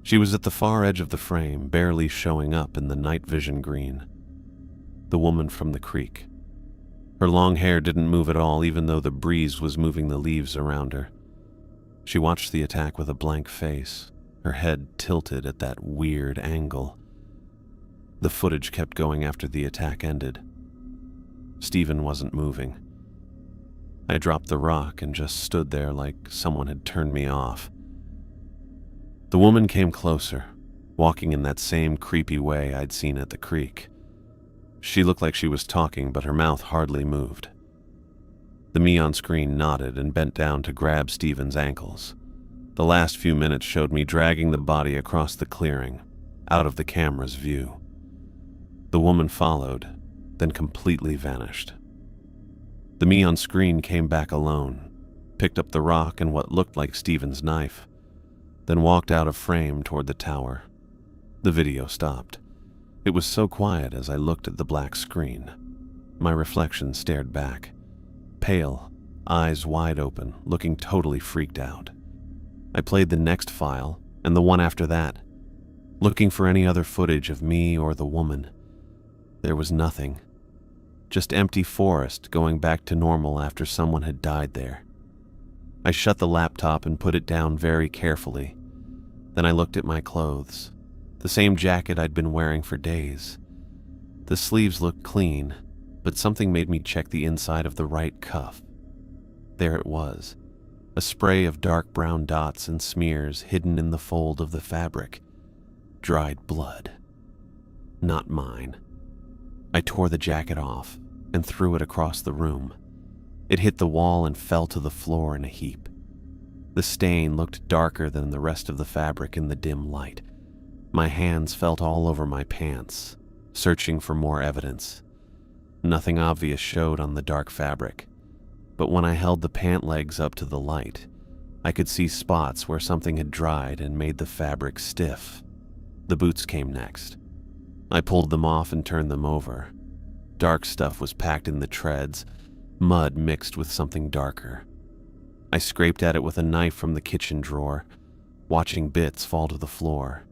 She was at the far edge of the frame, barely showing up in the night vision green. The woman from the creek. Her long hair didn't move at all, even though the breeze was moving the leaves around her. She watched the attack with a blank face, her head tilted at that weird angle. The footage kept going after the attack ended. Steven wasn't moving. I dropped the rock and just stood there like someone had turned me off. The woman came closer, walking in that same creepy way I'd seen at the creek. She looked like she was talking, but her mouth hardly moved. The me on screen nodded and bent down to grab Steven's ankles. The last few minutes showed me dragging the body across the clearing, out of the camera's view. The woman followed, then completely vanished. The me on screen came back alone, picked up the rock and what looked like Steven's knife, then walked out of frame toward the tower. The video stopped. It was so quiet as I looked at the black screen. My reflection stared back, pale, eyes wide open, looking totally freaked out. I played the next file, and the one after that, looking for any other footage of me or the woman. There was nothing. Just empty forest going back to normal after someone had died there. I shut the laptop and put it down very carefully. Then I looked at my clothes. The same jacket I'd been wearing for days. The sleeves looked clean, but something made me check the inside of the right cuff. There it was, a spray of dark brown dots and smears hidden in the fold of the fabric. Dried blood. Not mine. I tore the jacket off and threw it across the room. It hit the wall and fell to the floor in a heap. The stain looked darker than the rest of the fabric in the dim light. My hands felt all over my pants, searching for more evidence. Nothing obvious showed on the dark fabric, but when I held the pant legs up to the light, I could see spots where something had dried and made the fabric stiff. The boots came next. I pulled them off and turned them over. Dark stuff was packed in the treads, mud mixed with something darker. I scraped at it with a knife from the kitchen drawer, watching bits fall to the floor.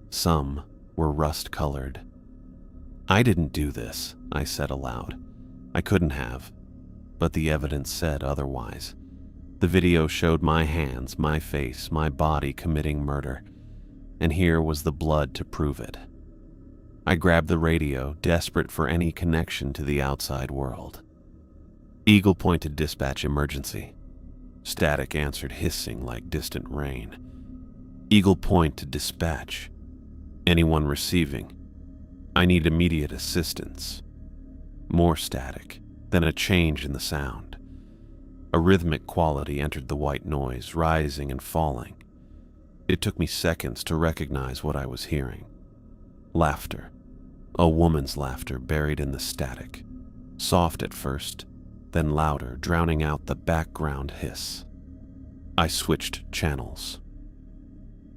Some were rust-colored. I didn't do this, I said aloud. I couldn't have, but the evidence said otherwise. The video showed my hands, my face, my body committing murder, and here was the blood to prove it. I grabbed the radio, desperate for any connection to the outside world. Eagle Point to dispatch emergency. Static answered, hissing like distant rain. Eagle Point to dispatch. Anyone receiving? I need immediate assistance. More static, then a change in the sound. A rhythmic quality entered the white noise, rising and falling. It took me seconds to recognize what I was hearing. Laughter. A woman's laughter buried in the static. Soft at first, then louder, drowning out the background hiss. I switched channels.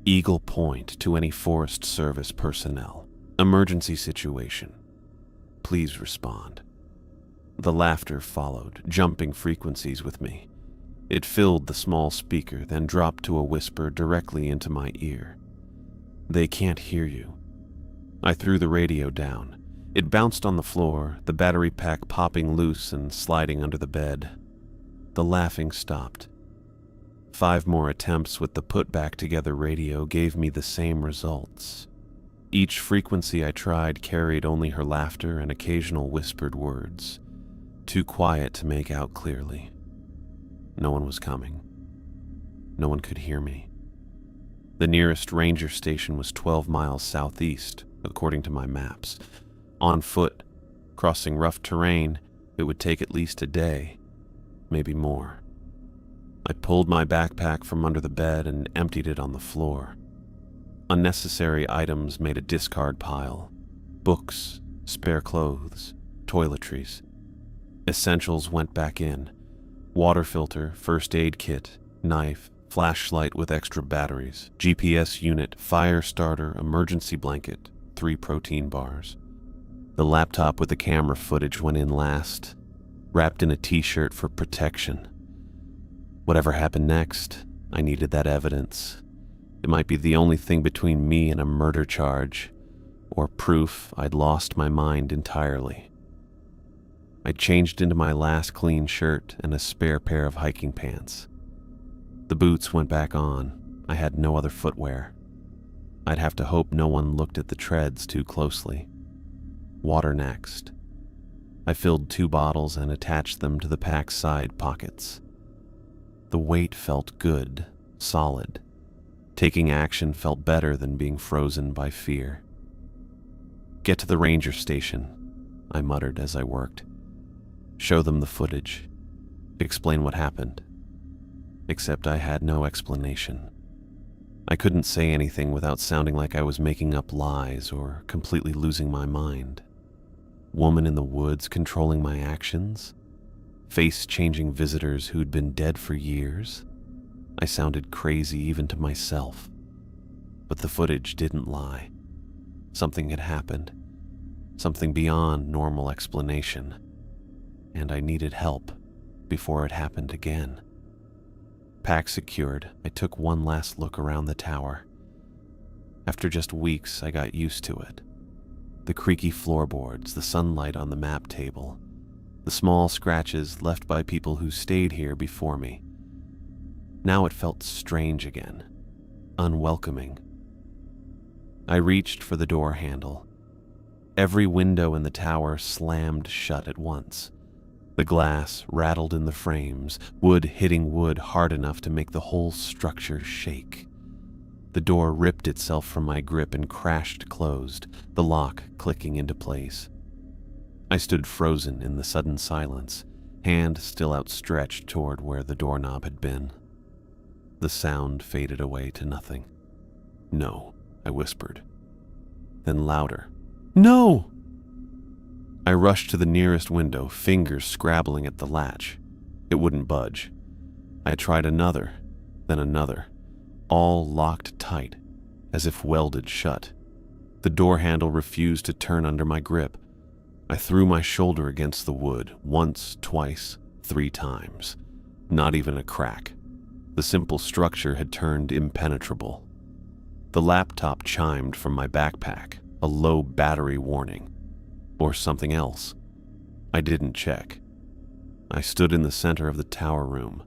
Eagle Point to any Forest Service personnel. Emergency situation. Please respond. The laughter followed, jumping frequencies with me. It filled the small speaker, then dropped to a whisper directly into my ear. They can't hear you. I threw the radio down. It bounced on the floor, the battery pack popping loose and sliding under the bed. The laughing stopped. 5 more attempts with the put-back-together radio gave me the same results. Each frequency I tried carried only her laughter and occasional whispered words, too quiet to make out clearly. No one was coming. No one could hear me. The nearest ranger station was 12 miles southeast, according to my maps. On foot, crossing rough terrain, it would take at least a day, maybe more. I pulled my backpack from under the bed and emptied it on the floor. Unnecessary items made a discard pile. Books, spare clothes, toiletries. Essentials went back in. Water filter, first aid kit, knife, flashlight with extra batteries, GPS unit, fire starter, emergency blanket, 3 protein bars. The laptop with the camera footage went in last, wrapped in a t-shirt for protection. Whatever happened next, I needed that evidence. It might be the only thing between me and a murder charge, or proof I'd lost my mind entirely. I changed into my last clean shirt and a spare pair of hiking pants. The boots went back on. I had no other footwear. I'd have to hope no one looked at the treads too closely. Water next. I filled 2 bottles and attached them to the pack's side pockets. The weight felt good, solid. Taking action felt better than being frozen by fear. "Get to the ranger station," I muttered as I worked. "Show them the footage. Explain what happened." Except I had no explanation. I couldn't say anything without sounding like I was making up lies or completely losing my mind. Woman in the woods controlling my actions? Face-changing visitors who'd been dead for years? I sounded crazy even to myself. But the footage didn't lie. Something had happened. Something beyond normal explanation. And I needed help before it happened again. Pack secured, I took one last look around the tower. After just weeks, I got used to it. The creaky floorboards, the sunlight on the map table, the small scratches left by people who stayed here before me. Now it felt strange again, unwelcoming. I reached for the door handle. Every window in the tower slammed shut at once. The glass rattled in the frames, wood hitting wood hard enough to make the whole structure shake. The door ripped itself from my grip and crashed closed, the lock clicking into place. I stood frozen in the sudden silence, hand still outstretched toward where the doorknob had been. The sound faded away to nothing. "No," I whispered. Then louder, "No!" I rushed to the nearest window, fingers scrabbling at the latch. It wouldn't budge. I tried another, then another, all locked tight, as if welded shut. The door handle refused to turn under my grip. I threw my shoulder against the wood, once, twice, 3 times. Not even a crack. The simple structure had turned impenetrable. The laptop chimed from my backpack, a low battery warning. Or something else. I didn't check. I stood in the center of the tower room,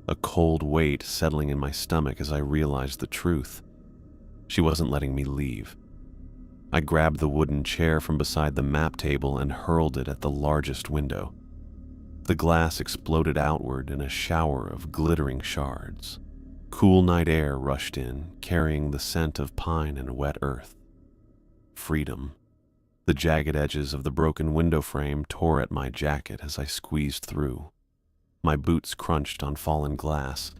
a cold weight settling in my stomach as I realized the truth. She wasn't letting me leave. I grabbed the wooden chair from beside the map table and hurled it at the largest window. The glass exploded outward in a shower of glittering shards. Cool night air rushed in, carrying the scent of pine and wet earth. Freedom. The jagged edges of the broken window frame tore at my jacket as I squeezed through. My boots crunched on fallen glass.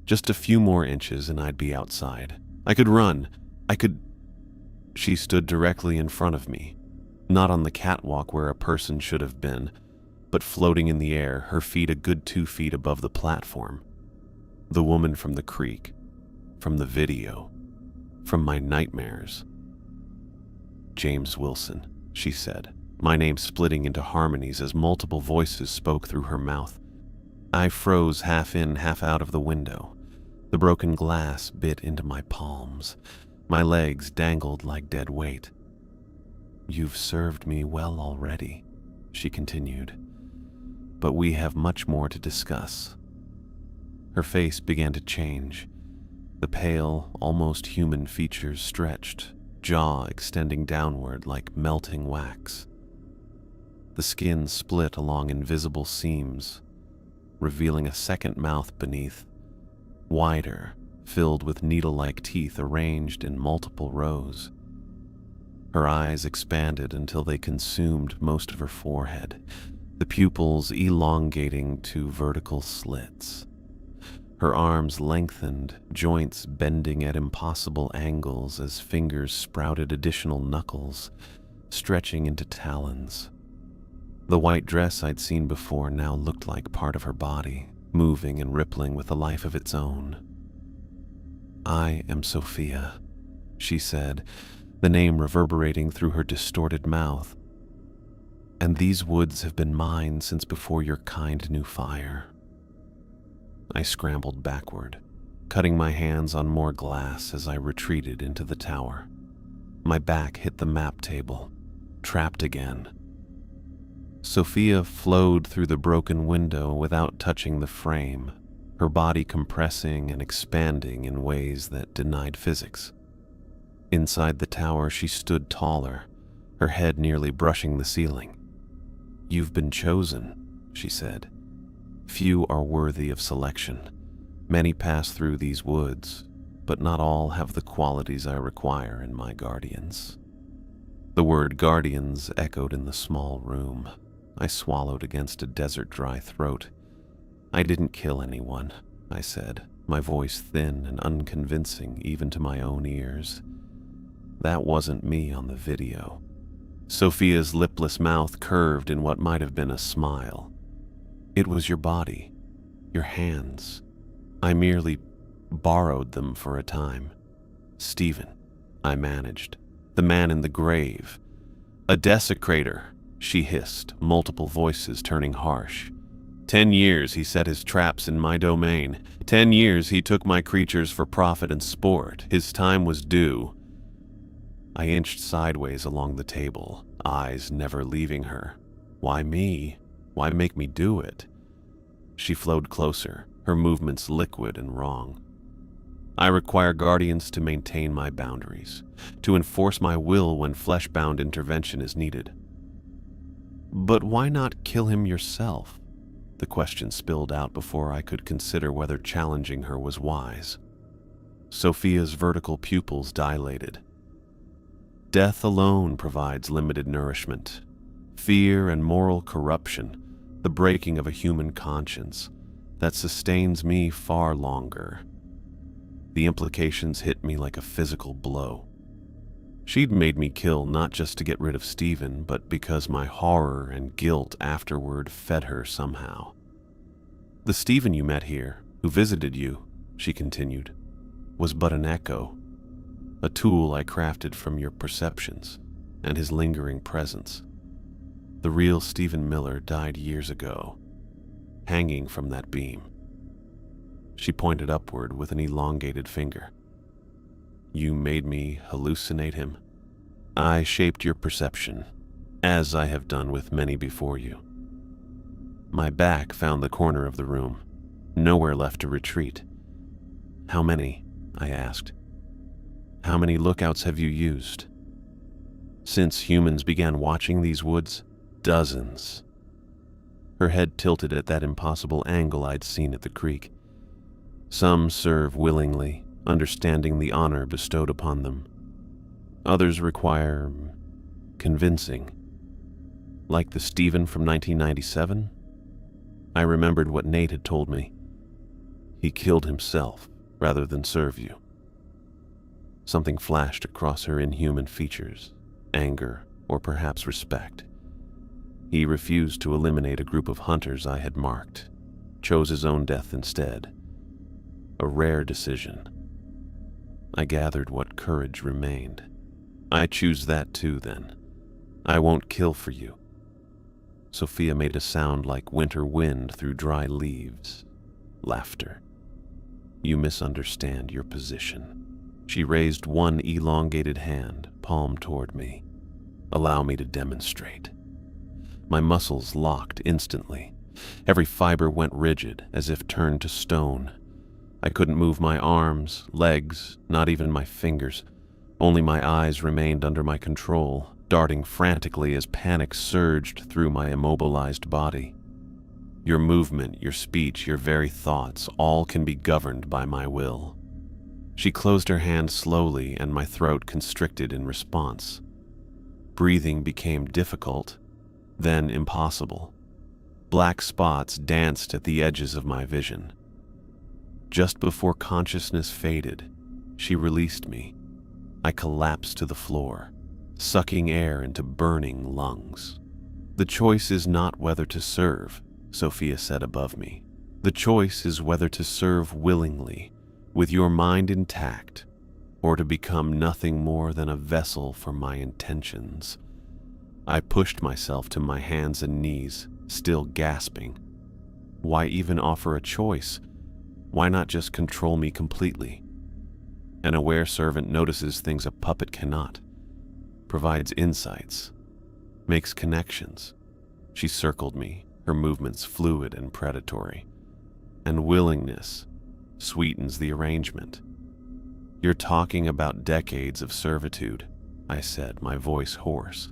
Just a few more inches and I'd be outside. I could run. I could... She stood directly in front of me, not on the catwalk where a person should have been, but floating in the air, her feet a good 2 feet above the platform. The woman from the creek, from the video, from my nightmares. "James Wilson," she said, my name splitting into harmonies as multiple voices spoke through her mouth. I froze half in, half out of the window. The broken glass bit into my palms. My legs dangled like dead weight. "You've served me well already," she continued. "But we have much more to discuss. Her face began to change. The pale, almost human features stretched, jaw extending downward like melting wax. The skin split along invisible seams, revealing a second mouth beneath, wider, filled with needle-like teeth arranged in multiple rows. Her eyes expanded until they consumed most of her forehead, the pupils elongating to vertical slits. Her arms lengthened, joints bending at impossible angles as fingers sprouted additional knuckles, stretching into talons. The white dress I'd seen before now looked like part of her body, moving and rippling with a life of its own. "I am Sophia," she said, the name reverberating through her distorted mouth. "And these woods have been mine since before your kind knew fire." I scrambled backward, cutting my hands on more glass as I retreated into the tower. My back hit the map table, trapped again. Sophia flowed through the broken window without touching the frame, her body compressing and expanding in ways that denied physics. Inside the tower, she stood taller, her head nearly brushing the ceiling. "You've been chosen," she said. "Few are worthy of selection. Many pass through these woods, but not all have the qualities I require in my guardians." The word guardians echoed in the small room. I swallowed against a desert-dry throat. "I didn't kill anyone," I said, my voice thin and unconvincing even to my own ears. "That wasn't me on the video." Sophia's lipless mouth curved in what might have been a smile. "It was your body, your hands. I merely borrowed them for a time. Stephen, I managed. The man in the grave. A desecrator," she hissed, multiple voices turning harsh. 10 years he set his traps in my domain. 10 years he took my creatures for profit and sport. His time was due." I inched sideways along the table, eyes never leaving her. "Why me? Why make me do it?" She flowed closer, her movements liquid and wrong. "I require guardians to maintain my boundaries, to enforce my will when flesh-bound intervention is needed." "But why not kill him yourself?" The question spilled out before I could consider whether challenging her was wise. Sophia's vertical pupils dilated. "Death alone provides limited nourishment. Fear and moral corruption, the breaking of a human conscience, that sustains me far longer." The implications hit me like a physical blow. She'd made me kill not just to get rid of Stephen, but because my horror and guilt afterward fed her somehow. "The Stephen you met here, who visited you," she continued, "was but an echo, a tool I crafted from your perceptions and his lingering presence. The real Stephen Miller died years ago, hanging from that beam." She pointed upward with an elongated finger. "You made me hallucinate him. I shaped your perception, as I have done with many before you." My back found the corner of the room, nowhere left to retreat. "How many?" I asked. "How many lookouts have you used?" "Since humans began watching these woods, dozens." Her head tilted at that impossible angle I'd seen at the creek. "Some serve willingly, understanding the honor bestowed upon them. Others require convincing. Like the Stephen from 1997? I remembered what Nate had told me. He killed himself rather than serve you." Something flashed across her inhuman features, anger or perhaps respect. He refused to eliminate a group of hunters I had marked, chose his own death instead. A rare decision. I gathered what courage remained. "I choose that too, then. I won't kill for you." Sophia made a sound like winter wind through dry leaves. Laughter. "You misunderstand your position." She raised one elongated hand, palm toward me. "Allow me to demonstrate." My muscles locked instantly. Every fiber went rigid, as if turned to stone. I couldn't move my arms, legs, not even my fingers. Only my eyes remained under my control, darting frantically as panic surged through my immobilized body. Your movement, your speech, your very thoughts, all can be governed by my will. She closed her hand slowly, and my throat constricted in response. Breathing became difficult, then impossible. Black spots danced at the edges of my vision. Just before consciousness faded, she released me. I collapsed to the floor, sucking air into burning lungs. "The choice is not whether to serve," Sophia said above me. "The choice is whether to serve willingly, with your mind intact, or to become nothing more than a vessel for my intentions." I pushed myself to my hands and knees, still gasping. Why even offer a choice? Why not just control me completely? An aware servant notices things a puppet cannot, provides insights, makes connections. She circled me, her movements fluid and predatory. And willingness sweetens the arrangement. "You're talking about decades of servitude," I said, my voice hoarse.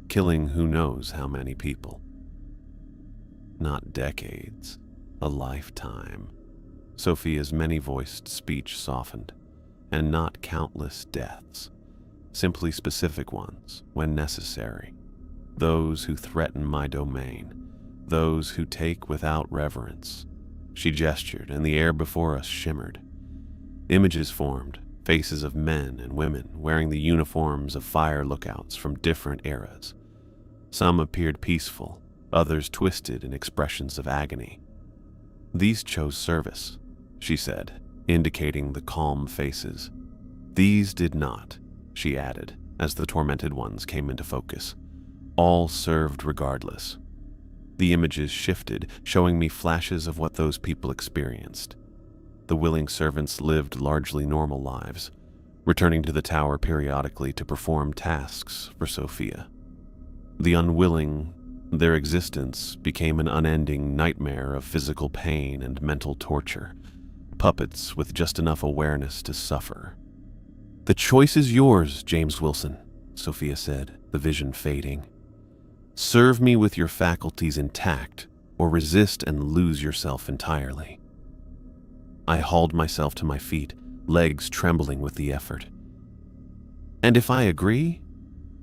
"Killing who knows how many people." "Not decades, a lifetime." Sophia's many-voiced speech softened. "And not countless deaths, simply specific ones when necessary. Those who threaten my domain, those who take without reverence." She gestured, and the air before us shimmered. Images formed, faces of men and women wearing the uniforms of fire lookouts from different eras. Some appeared peaceful, others twisted in expressions of agony. "These chose service," she said, indicating the calm faces. "These did not," she added, as the tormented ones came into focus. "All served regardless." The images shifted, showing me flashes of what those people experienced. The willing servants lived largely normal lives, returning to the tower periodically to perform tasks for Sophia. The unwilling, their existence became an unending nightmare of physical pain and mental torture, puppets with just enough awareness to suffer. "The choice is yours, James Wilson," Sophia said, the vision fading. "Serve me with your faculties intact, or resist and lose yourself entirely." I hauled myself to my feet, legs trembling with the effort. "And if I agree,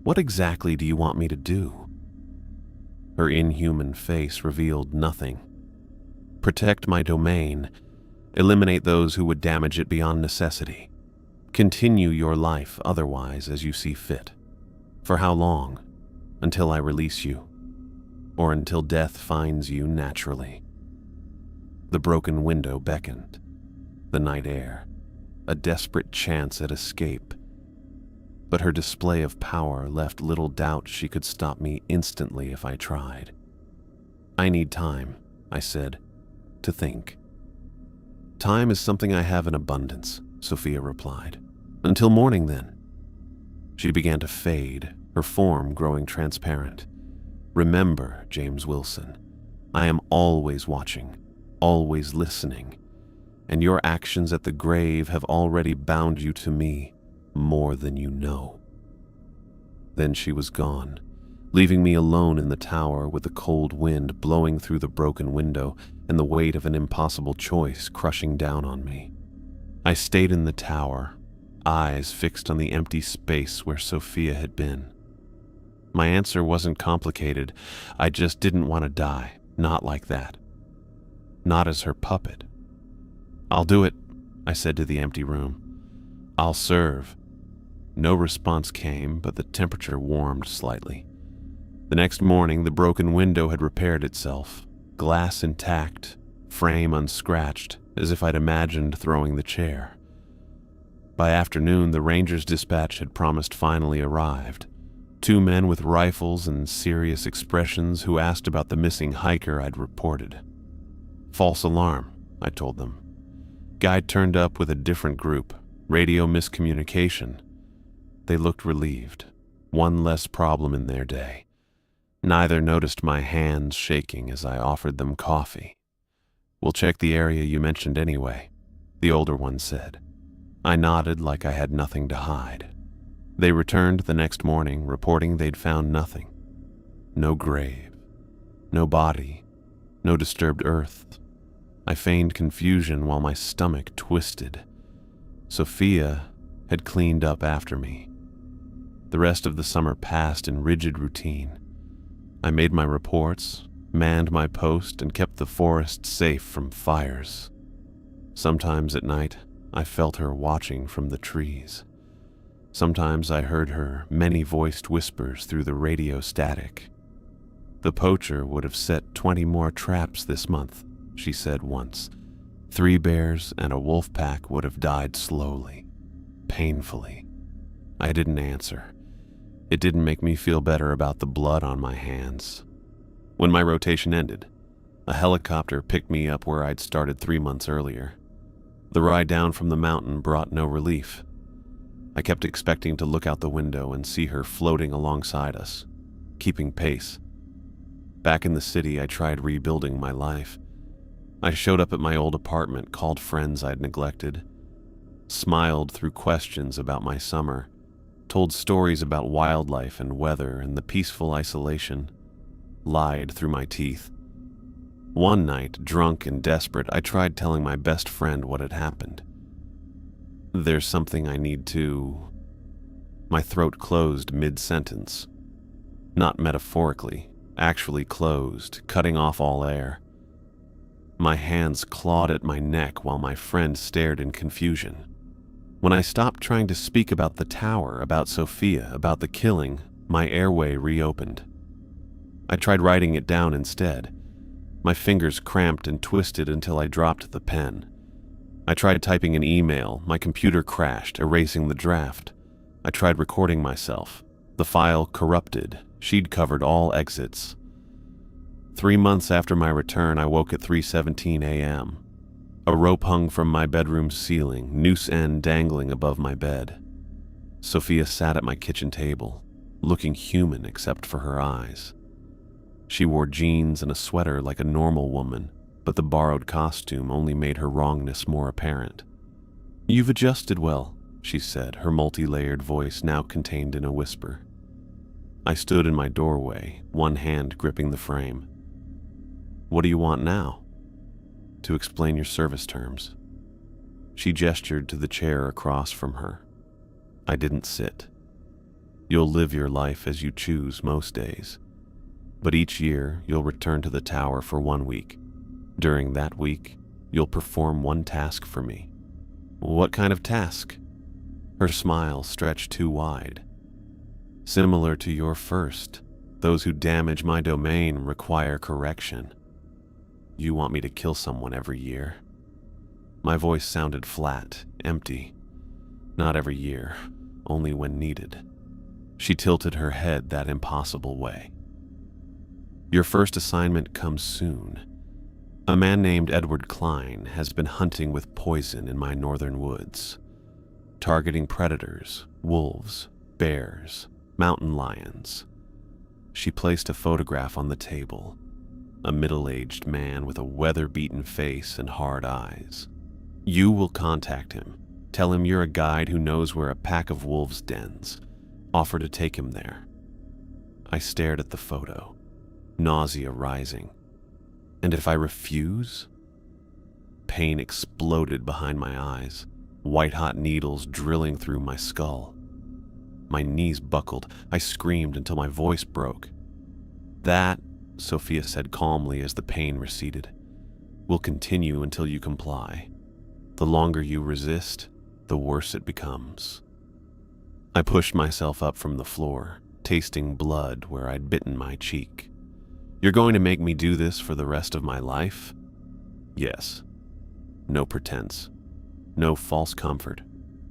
what exactly do you want me to do?" Her inhuman face revealed nothing. "Protect my domain. Eliminate those who would damage it beyond necessity. Continue your life otherwise as you see fit. For how long? Until I release you, or until death finds you naturally." The broken window beckoned. The night air, a desperate chance at escape. But her display of power left little doubt she could stop me instantly if I tried. "I need time," I said, "to think." "Time is something I have in abundance," Sophia replied. "Until morning, then." She began to fade, her form growing transparent. "Remember, James Wilson, I am always watching, always listening, and your actions at the grave have already bound you to me more than you know." Then she was gone, leaving me alone in the tower with the cold wind blowing through the broken window and the weight of an impossible choice crushing down on me. I stayed in the tower, eyes fixed on the empty space where Sophia had been. My answer wasn't complicated. I just didn't want to die, not like that. Not as her puppet. "I'll do it," I said to the empty room. "I'll serve." No response came, but the temperature warmed slightly. The next morning, the broken window had repaired itself, glass intact, frame unscratched, as if I'd imagined throwing the chair. By afternoon, the ranger's dispatch had promised finally arrived. 2 men with rifles and serious expressions who asked about the missing hiker I'd reported. "False alarm," I told them. "Guide turned up with a different group. Radio miscommunication." They looked relieved. One less problem in their day. Neither noticed my hands shaking as I offered them coffee. "We'll check the area you mentioned anyway." the older one said. I nodded like I had nothing to hide. They returned the next morning, reporting they'd found nothing. No grave, no body, no disturbed earth. I feigned confusion while my stomach twisted. Sophia had cleaned up after me. The rest of the summer passed in rigid routine. I made my reports, manned my post, and kept the forest safe from fires. Sometimes at night, I felt her watching from the trees. Sometimes I heard her many-voiced whispers through the radio static. The poacher would have set 20 more traps this month, she said once. 3 bears and a wolf pack would have died slowly, painfully. I didn't answer. It didn't make me feel better about the blood on my hands. When my rotation ended, a helicopter picked me up where I'd started 3 months earlier. The ride down from the mountain brought no relief. I kept expecting to look out the window and see her floating alongside us, keeping pace. Back in the city, I tried rebuilding my life. I showed up at my old apartment, called friends I'd neglected, smiled through questions about my summer, told stories about wildlife and weather and the peaceful isolation, lied through my teeth. One night, drunk and desperate, I tried telling my best friend what had happened. There's something I need to... My throat closed mid-sentence. Not metaphorically, actually closed, cutting off all air. My hands clawed at my neck while my friend stared in confusion. When I stopped trying to speak about the tower, about Sophia, about the killing, my airway reopened. I tried writing it down instead. My fingers cramped and twisted until I dropped the pen. I tried typing an email. My computer crashed, erasing the draft. I tried recording myself. The file corrupted. She'd covered all exits. 3 months after my return, I woke at 3:17 a.m. A rope hung from my bedroom's ceiling, noose end dangling above my bed. Sophia sat at my kitchen table, looking human except for her eyes. She wore jeans and a sweater like a normal woman, but the borrowed costume only made her wrongness more apparent. "You've adjusted well," she said, her multi-layered voice now contained in a whisper. I stood in my doorway, one hand gripping the frame. "What do you want now?" "To explain your service terms." She gestured to the chair across from her. I didn't sit. "You'll live your life as you choose most days. But each year, you'll return to the tower for 1 week. During that week, you'll perform one task for me." "What kind of task?" Her smile stretched too wide. "Similar to your first. Those who damage my domain require correction. You want me to kill someone every year?" My voice sounded flat, empty. "Not every year, only when needed." She tilted her head that impossible way. "Your first assignment comes soon. A man named Edward Klein has been hunting with poison in my northern woods, targeting predators, wolves, bears, mountain lions." She placed a photograph on the table, a middle-aged man with a weather-beaten face and hard eyes. "You will contact him. Tell him you're a guide who knows where a pack of wolves dens. Offer to take him there." I stared at the photo, nausea rising. "And if I refuse?" Pain exploded behind my eyes, white-hot needles drilling through my skull. My knees buckled. I screamed until my voice broke. "That," Sophia said calmly as the pain receded, "will continue until you comply. The longer you resist, the worse it becomes." I pushed myself up from the floor, tasting blood where I'd bitten my cheek. "You're going to make me do this for the rest of my life?" "Yes." No pretense. No false comfort.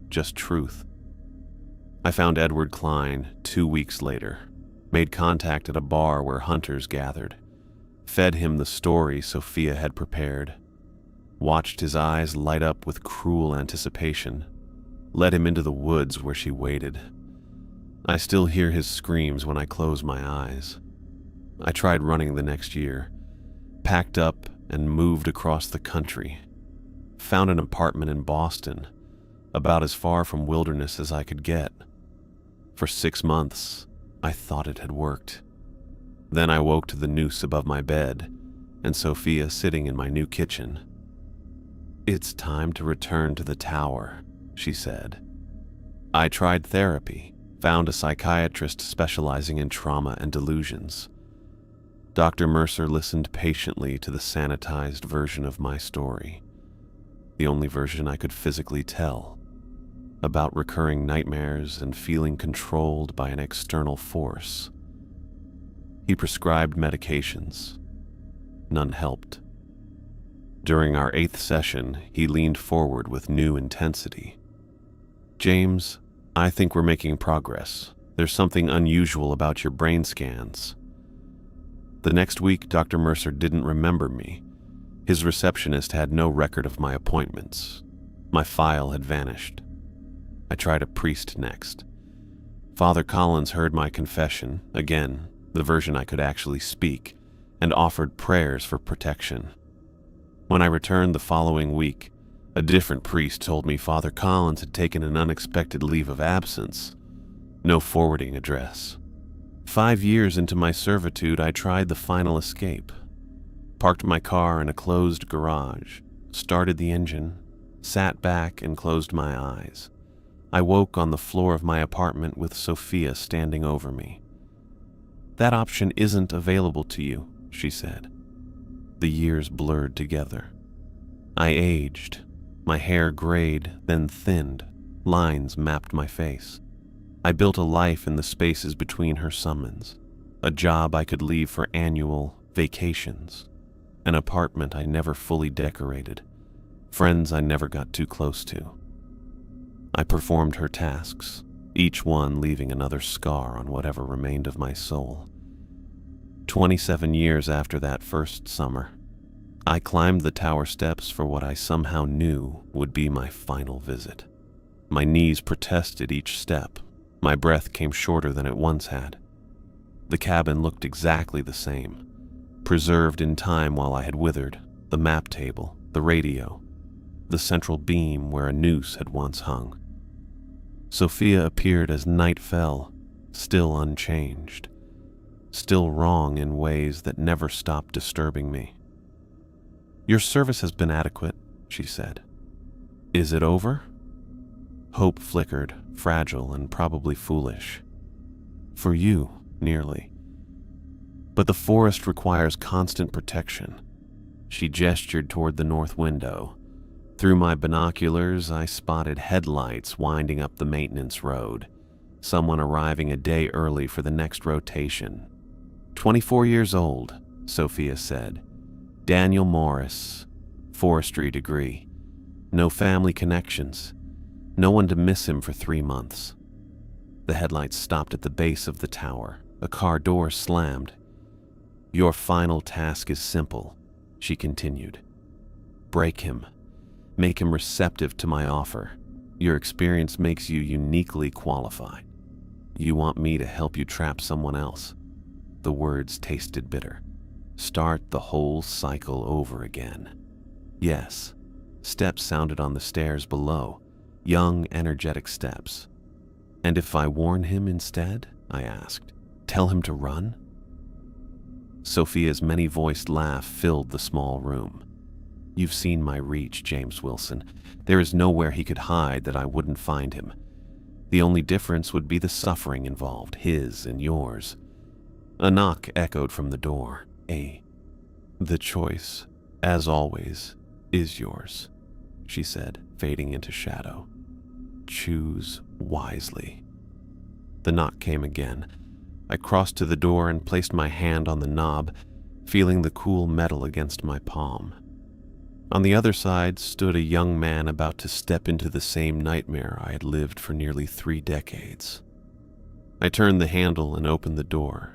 Just truth. I found Edward Klein 2 weeks later, made contact at a bar where hunters gathered, fed him the story Sophia had prepared, watched his eyes light up with cruel anticipation, led him into the woods where she waited. I still hear his screams when I close my eyes. I tried running the next year, packed up and moved across the country. found an apartment in Boston, about as far from wilderness as I could get. For 6 months, I thought it had worked. Then I woke to the noose above my bed and Sophia sitting in my new kitchen. "It's time to return to the tower," she said. I tried therapy, found a psychiatrist specializing in trauma and delusions. Dr. Mercer listened patiently to the sanitized version of my story, the only version I could physically tell, about recurring nightmares and feeling controlled by an external force. He prescribed medications. None helped. During our 8th session, he leaned forward with new intensity. "James, I think we're making progress. There's something unusual about your brain scans." The next week, Dr. Mercer didn't remember me. His receptionist had no record of my appointments. My file had vanished. I tried a priest next. Father Collins heard my confession, again, the version I could actually speak, and offered prayers for protection. When I returned the following week, a different priest told me Father Collins had taken an unexpected leave of absence. No forwarding address. 5 years into my servitude, I tried the final escape. Parked my car in a closed garage, started the engine, sat back and closed my eyes. I woke on the floor of my apartment with Sophia standing over me. "That option isn't available to you," she said. The years blurred together. I aged. My hair grayed, then thinned. Lines mapped my face. I built a life in the spaces between her summons. A job I could leave for annual vacations. An apartment I never fully decorated. Friends I never got too close to. I performed her tasks, each one leaving another scar on whatever remained of my soul. 27 years after that first summer, I climbed the tower steps for what I somehow knew would be my final visit. My knees protested each step. My breath came shorter than it once had. The cabin looked exactly the same, preserved in time while I had withered, the map table, the radio, the central beam where a noose had once hung. Sophia appeared as night fell, still unchanged, still wrong in ways that never stopped disturbing me. "Your service has been adequate," she said. "Is it over?" Hope flickered, fragile and probably foolish. "For you, nearly. But the forest requires constant protection." She gestured toward the north window. Through my binoculars, I spotted headlights winding up the maintenance road, someone arriving a day early for the next rotation. 24 years old, Sophia said. Daniel Morris, forestry degree. No family connections. No one to miss him for 3 months. The headlights stopped at the base of the tower. A car door slammed. "Your final task is simple," she continued. "Break him. Make him receptive to my offer. Your experience makes you uniquely qualified. You want me to help you trap someone else." The words tasted bitter. "Start the whole cycle over again." Yes. Steps sounded on the stairs below. Young, energetic steps. "And if I warn him instead?" I asked. "Tell him to run?" Sophia's many-voiced laugh filled the small room. "You've seen my reach, James Wilson. There is nowhere he could hide that I wouldn't find him. The only difference would be the suffering involved, his and yours." A knock echoed from the door. "The choice, as always, is yours," she said, fading into shadow. "Choose wisely." The knock came again. I crossed to the door and placed my hand on the knob, feeling the cool metal against my palm. On the other side stood a young man about to step into the same nightmare I had lived for nearly 3 decades. I turned the handle and opened the door,